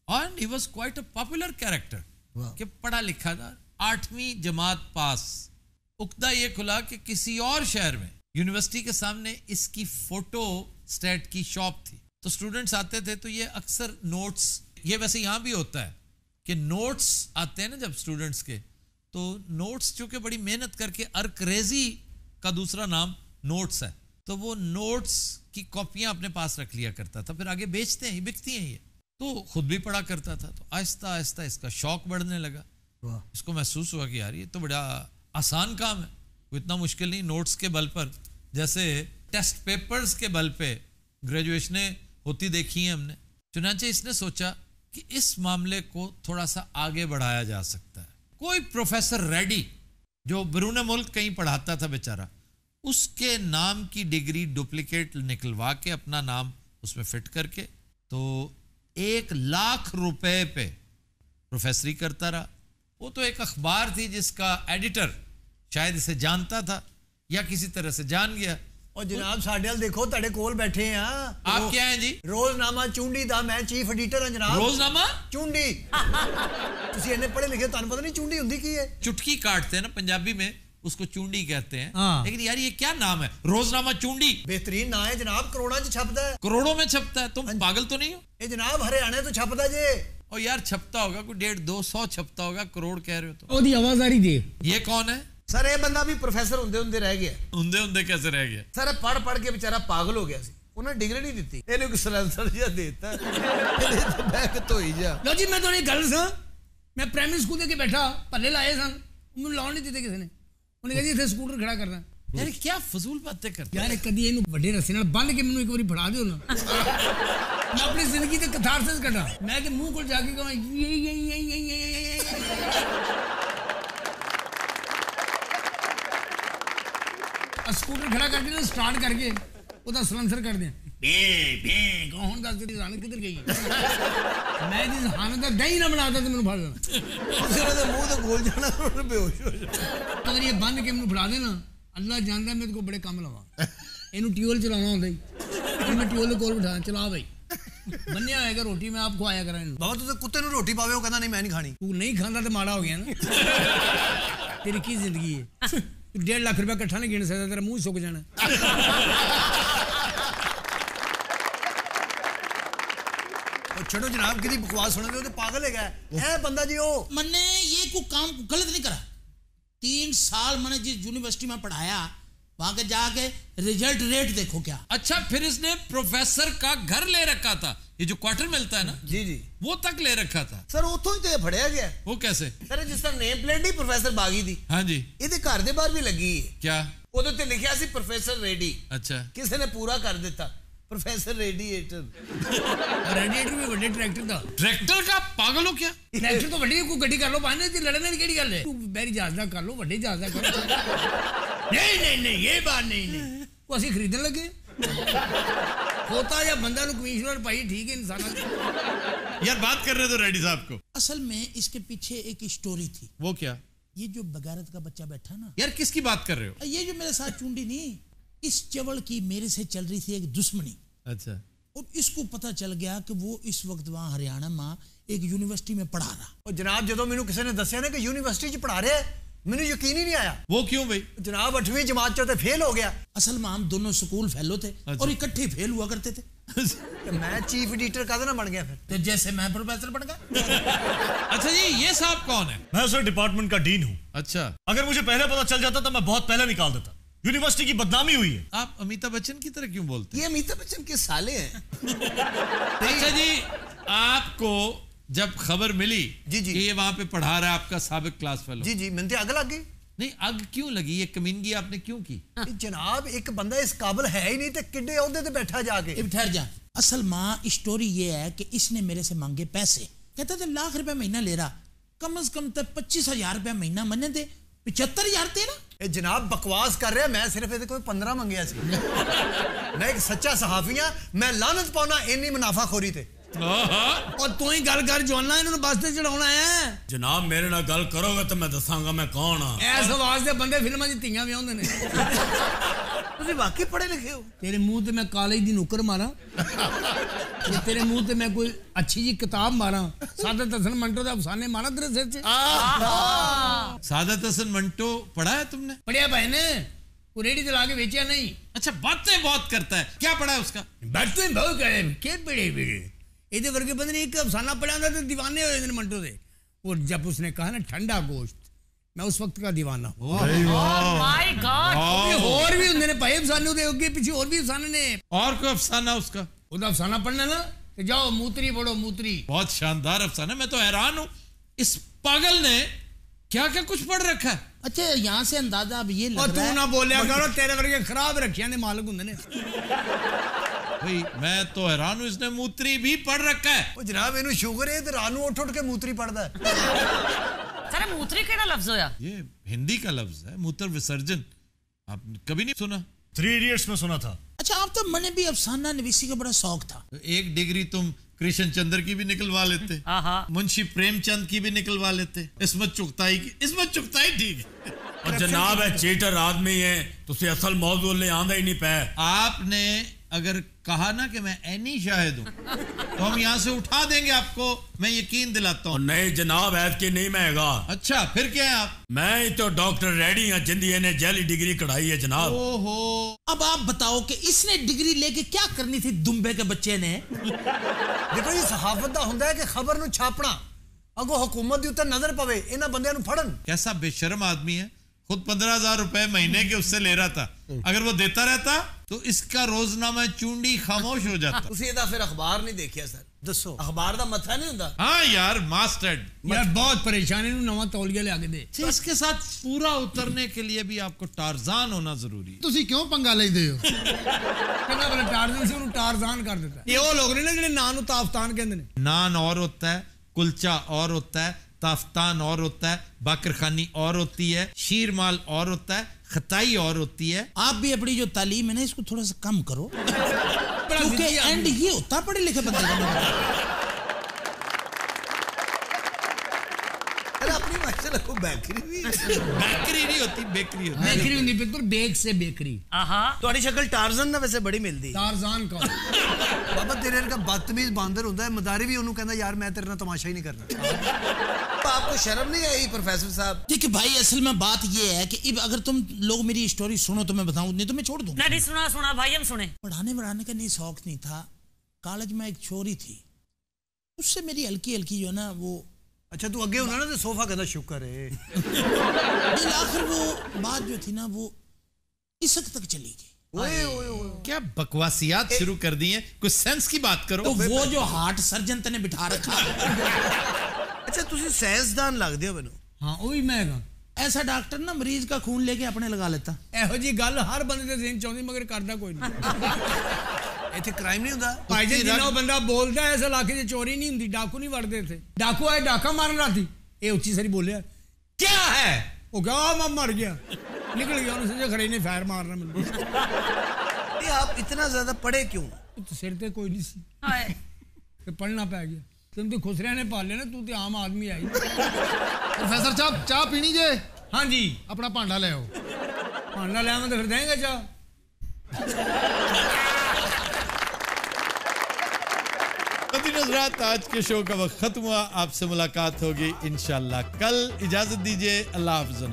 And he was quite a popular character कि पढ़ा लिखा था, 8वीं जमात पास। उक्दा ये खुला कि किसी और शहर में यूनिवर्सिटी के सामने इसकी फोटो स्टेट की शॉप थी, तो स्टूडेंट्स आते थे, तो ये अक्सर नोट्स, ये वैसे यहाँ भी होता है कि नोट्स आते हैं ना जब स्टूडेंट्स के, तो नोट्स चूंकि बड़ी मेहनत करके, अर्करेजी का दूसरा नाम नोट्स है, तो वो नोट्स की कॉपियां अपने पास रख लिया करता था, फिर आगे बेचते हैं, बिकती हैं ये। तो खुद भी पढ़ा करता था, तो आहिस्ता आहिस्ता इसका शौक बढ़ने लगा। इसको महसूस हुआ कि यार ये तो बड़ा आसान काम है, कोई इतना मुश्किल नहीं। नोट्स के बल पर, जैसे टेस्ट पेपर्स के बल पे ग्रेजुएशनें होती देखी हैं हमने। चुनांचे इसने सोचा कि इस मामले को थोड़ा सा आगे बढ़ाया जा सकता है। कोई प्रोफेसर रेड्डी जो बरूने मुल्क कहीं पढ़ाता था बेचारा, उसके नाम की डिग्री डुप्लीकेट निकलवा के अपना नाम उसमें फिट करके, तो 1 लाख रुपए पे प्रोफेसरी करता रहा। वो तो एक अखबार थी जिसका एडिटर शायद इसे जानता था या किसी तरह से जान गया। और जनाब साढ़े वाल देखो तड़े कोल बैठे हैं। आप क्या हैं जी? रोजनामा चुंडी दा मैं चीफ एडिटर हां जनाब। रोजनामा चुंडी तुसी इन्ने पढ़े लिखे, तुहानू पता नहीं चुंडी हुंदी की है? चुटकी काटते हैं ना पंजाबी में, उसको चूंडी कहते हैं। लेकिन यार ये क्या नाम है, रोजनामा चूंडी? बेहतरीन नाम है जनाब, करोड़ों च छपता है। करोड़ों में छपता है? तुम पागल तो नहीं हो? ये जनाब हरियाणा तो छपता जे। और यार छपता होगा कोई 150-200 छपता होगा, करोड़ कह रहे हो तो। ओदी आवाज आ रही थी। ये कौन है सर? ये बंदा भी प्रोफेसर हुंदे हुंदे रह गया। हुंदे हुंदे कैसे रह गया? सर पढ़ पढ़ के बेचारा पागल हो गया सी, उन्हें डिग्री नहीं दी, इन्हें कोई सलेंसर जिहा देता बैग धोई जा। लो जी मैं तो एक गल सा, मैं प्राइमरी स्कूल के बैठा, पल्ले लाए सन, मैनू लाउन नहीं दिते किसी ने। उन्हें कहा जी इत्थे स्कूटर खड़ा करना। यार क्या फजूल बातें करते यार कदी इनू बड़े रस्से नाल बंन के मैनू एक बारी फड़ा दियो ना, मैं अपनी जिंदगी ते कथारसिस कटा। मैं ते मुंह कोल जाके कहूं स्कूटर खड़ा करके स्टार्ट करके ਉਹਦਾ ਸਲੈਂਸਰ ਕਰ ਦਿਆਂ बे बे कौन दस तेरी जान किधर गई मैं जिस हालत का दही ना बनाता तो मैंने फड़ लेना दूसरे दे मुंह ते खोल जाना और बेहोश हो जाना अगर ये बंद के मैंने फड़ा देना अल्लाह जानदा मैं तेरे को बड़े काम लवा इनू ट्यूबवेल चलाना होंदा ही मैं ट्यूबवेल दे कोल बिठा चला भाई बन्या होएगा रोटी मैं आपको आया करा इनू बाबा तू तो कुत्ते नु रोटी पावे वो कहंदा नहीं मैं नहीं खानी तू नहीं खांदा तो माड़ा हो गया ना तेरी की जिंदगी है 1.5 लाख रुपया इकट्ठा नहीं गिन सकता तेरा मुंह सुक जाना छोड़ो जनाब किसी बकवास सुन दे पागल है क्या है बंदा जी ओ मैंने ये को काम गलत नहीं करा 3 साल मैंने जिस यूनिवर्सिटी में पढ़ाया वहां के जाके रिजल्ट रेट देखो क्या। अच्छा फिर इसने प्रोफेसर का घर ले रखा था, ये जो क्वार्टर मिलता है ना जी जी वो तक ले रखा था सर उतो ही तो फड़िया गया। वो कैसे सर जिस तरह नेम प्लेट ही प्रोफेसर बागी दी हाँ जी ਇਹਦੇ ਘਰ ਦੇ ਬਾਹਰ ਵੀ ਲੱਗੀ ਹੈ क्या ਉਹਦੇ ਤੇ ਲਿਖਿਆ ਸੀ ਪ੍ਰੋਫੈਸਰ ਰੇਡੀ अच्छा ਕਿਸੇ ਨੇ ਪੂਰਾ ਕਰ ਦਿੱਤਾ प्रोफेसर रेडिएटर रेडिएटर भी बड़े ट्रैक्टर था ट्रैक्टर का पागल हो क्या ट्रैक्टर तो बड़ी को गड्डी कर लो पाने से लड़ने की केड़ी गल है तू बैरी जहाज दा कर लो बड़े जहाज दा करो नहीं ये बात नहीं वो असि खरीदने लगे होता या बंदा नु कमिश्नर भाई ठीक है इंसान यार बात कर रहे थे रेडी साहब को असल में इसके पीछे एक स्टोरी थी। वो क्या ये जो बगारत का बच्चा बैठा ना यार किसकी बात कर रहे हो ये जो मेरे साथ चुंडी नहीं इस चवल की मेरे से चल रही थी एक दुश्मनी अच्छा और इसको पता चल गया कि वो इस वक्त वहां हरियाणा में एक यूनिवर्सिटी में पढ़ा रहा और जनाब जो मैंने किसी ने दसिया ना कि यूनिवर्सिटी च पढ़ा रहे मैंने यकीन ही नहीं आया। वो क्यों भाई जनाब 8वीं जमात चो तो फेल हो गया। असल में हम दोनों स्कूल फेलो थे और इकट्ठे फेल हुआ करते थे तो मैं चीफ एडिटर का ना बन गया फिर तो जैसे मैं प्रोफेसर बन गया। अच्छा जी ये साहब कौन है? मैं सर डिपार्टमेंट का डीन हूँ। अच्छा अगर मुझे पहले पता चल जाता तो मैं बहुत पहले निकाल देता। यूनिवर्सिटी की बदनामी हुई है। आप अमिताभ बच्चन की तरह क्यों बोलते हैं? ये अमिताभ बच्चन के साले हैं। अच्छा जी आपको जब खबर मिली जी कि ये वहां पे पढ़ा रहा है आपका साबिक क्लास फेलो जी जी मैंने आग लग गई। नहीं आग क्यों लगी ये कमीनगी आपने क्यों की? जनाब एक बंदा इस काबिल है ही नहीं तो किड्डे ओहदे ते बैठा जाके। ठहर जा असल माँ स्टोरी ये है कि इसने मेरे से मांगे पैसे कहता था लाख रुपया महीना ले रहा कम से कम तो 25,000 रुपया महीना मन्ने दे 75,000 तेरा जनाब बकवास कर रहे मैं सिर्फ ये कोई 15 मंगया सी मैं एक सच्चा सहाफी हां मैं लानत पाना इन्नी मुनाफाखोरी ते और तू ही गल कर जोना इन्होंने बस ते चढ़ाउणा है। जनाब मेरे नाल गल करोगे तो मैं दसांगा मैं कौन हां। ऐस आवाज दे बंदे फिल्मां च तियां विआउंदे ने तुसी वाकई पढ़े लिखे हो। तेरे मुंह ते मैं कॉलेज दी नुक्कर मारा ये तेरे मुंह ते मैं कोई अच्छी जी किताब मारा सादत हसन मंटो दे अफसाने मारा तेरे सिर च। सादत हसन मंटो पढ़ा है तुमने? पढ़िया भाई ने वो रेडी चला के बेचा नहीं। अच्छा बातें बहुत करता है क्या पढ़ा है उसका? बातें बहुत करे के बड़े बड़े इधर वर्गे बंदे ने एक अफसाना पढ़ा था तो दीवाने हो जाते मंटो दे। और जब उसने कहा ना ठंडा गोश्त मैं उस वक्त का दीवाना हूं। माय गॉड और भी उन्होंने ने भाई अफसाने दे के पीछे और भी अफसाने ने और कोई अफसाना उसका? उधर अफसाना पढ़ना ना तो जाओ मूत्री पढ़ो मूत्री। बहुत शानदार अफसाना मैं तो हैरान हूं इस पागल ने क्या क्या कुछ पढ़ रखा है। अच्छा यहाँ से अंदाजा अब ये लग रहा है। तू ना बोलिया करो तेरे वर्गे खराब रखिया ने मालक हुंदे ने। भाई मैं तो हैरान हूं इसने मूत्री भी पढ़ रखा है। ओ जनाब इनु शुगर है ते रात नु उठ के मूत्री पढ़दा है। सर मूत्री केड़ा लफ्ज होया? ये हिंदी का लफ्ज है मूत्र विसर्जन आपने कभी नहीं सुना? 3 इडियट्स में सुना था। अच्छा आप तो मने भी अफसाना नवीसी का बड़ा शौक था। एक डिग्री तुम कृष्ण चंद्र की भी निकलवा लेते मुंशी प्रेमचंद की भी निकलवा लेते इसमत चुगताई ठीक है। और जनाब है चीटर आदमी है तुसी असल मौजू ले आंदा ही नहीं पे। आपने अगर कहा ना कि मैं ऐनी शाहिद हूं तो हम यहाँ से उठा देंगे आपको मैं यकीन दिलाता हूँ। नहीं जनाब ऐद की नहीं महंगा। अच्छा फिर क्या है आप? मैं तो डॉक्टर रेडी हाँ जिंदी ने जेली डिग्री कढ़ाई है जनाब। ओहो अब आप बताओ कि इसने डिग्री लेके क्या करनी थी दुम्बे के बच्चे ने? देखो ये सहाफत दा हुंदा है कि खबर नु छापना अगो हुकूमत दी उत्ते नजर पवे इना बंदियां नु फड़न। कैसा बेशर्म आदमी है खुद 15,000 रुपए महीने के उससे ले रहा था अगर वो देता रहता तो इसका रोजनामा चूंडी खामोश हो जाता। तुसी एदा फिर अखबार नहीं देखिया सर? दसो अखबार दा मथा नहीं हुंदा? हाँ यार मास्टर्ड यार बहुत परेशानी नु नवा तौलिया ले आके दे। तो इसके साथ पूरा उतरने के लिए भी आपको टारजान होना जरूरी है। तुसी क्यों पंगा लेंदे हो? कहना बोले टारजान से उन्हें टारजान कर देता है। ये वो लोग ने ना जिन्हें नान नु ताफ्तान कहंदे ने। नान और होता है कुलचा और होता है ताफ्तान और होता है बाकरखानी और होती है शीरमाल और होता है खताई और होती है। आप भी अपनी जो तालीम है ना इसको थोड़ा सा कम करो। क्योंकि एंड ये होता पढ़े लिखे बंदे का। अपनी माशाल्लाह को बेकरी भी बेकरी नहीं होती, बेकरी होती। बेकरी नहीं बिल्कुल, बेक से बेकरी। तुम्हारी शक्ल टार्जन ना वैसे बड़ी मिलती। टार्जन का बाबा तेरे का बदतमीज बांदर होता है, मदारी भी उन्होंने कहना यार मैं तेरे ना तमाशा ही नहीं करना। तो आपको शर्म नहीं आई प्रोफेसर साहब? देखिए भाई असल में बात ये है कि अब अगर तुम लोग मेरी स्टोरी सुनो तो मैं बताऊं, नहीं तो मैं छोड़ दूं। नहीं सुना भाई, हम सुने। पढ़ाने बढ़ाने का नहीं शौक नहीं था। कॉलेज में एक छोरी थी, उससे मेरी हल्की हल्की जो है ना वो। अच्छा तू आगे होना ना तो सोफा कहना शुक्र है। आखिर वो बात जो थी ना वो इसक तक चली गई। क्या बकवासियात शुरू कर दी हैं, कुछ सेंस की बात करो। तो वो जो हार्ट सर्जन तने बिठा रखा। अच्छा तुसी साइंसदान लगदे हो मैनू। हाँ वही मैं ऐसा डॉक्टर ना मरीज का खून लेके अपने लगा लेता। एहो जी गल हर बंदे दे ज़हन चाहती मगर करदा कोई नहीं। इतने क्राइम नहीं होता भाई जी, जिन्ना बंदा बोलता है इस इलाके से चोरी नहीं होती, डाकू नहीं वड़ते थे। डाकू आए डाका मारन राती, ये उच्ची सारी बोलिया क्या है, वो क्या मैं मर गया, निकल गया उन्होंने खड़े ने फायर मारना मुझे। आप इतना ज्यादा पढ़े क्यों? तो सिर ते कोई नहीं सी, पढ़ना पै गया। तुम तो खुसरिया ने पाल लेना, तू तो आम आदमी आई। प्रोफेसर साहब चाह पीनी जे? हाँ जी। अपना भांडा ले आओ। भांडा ले आओ तो फिर देंगे चाह। हज़रात आज के शो का वक्त खत्म हुआ, आपसे मुलाकात होगी इंशाल्लाह कल। इजाजत दीजिए, अल्लाह हाफ़िज़।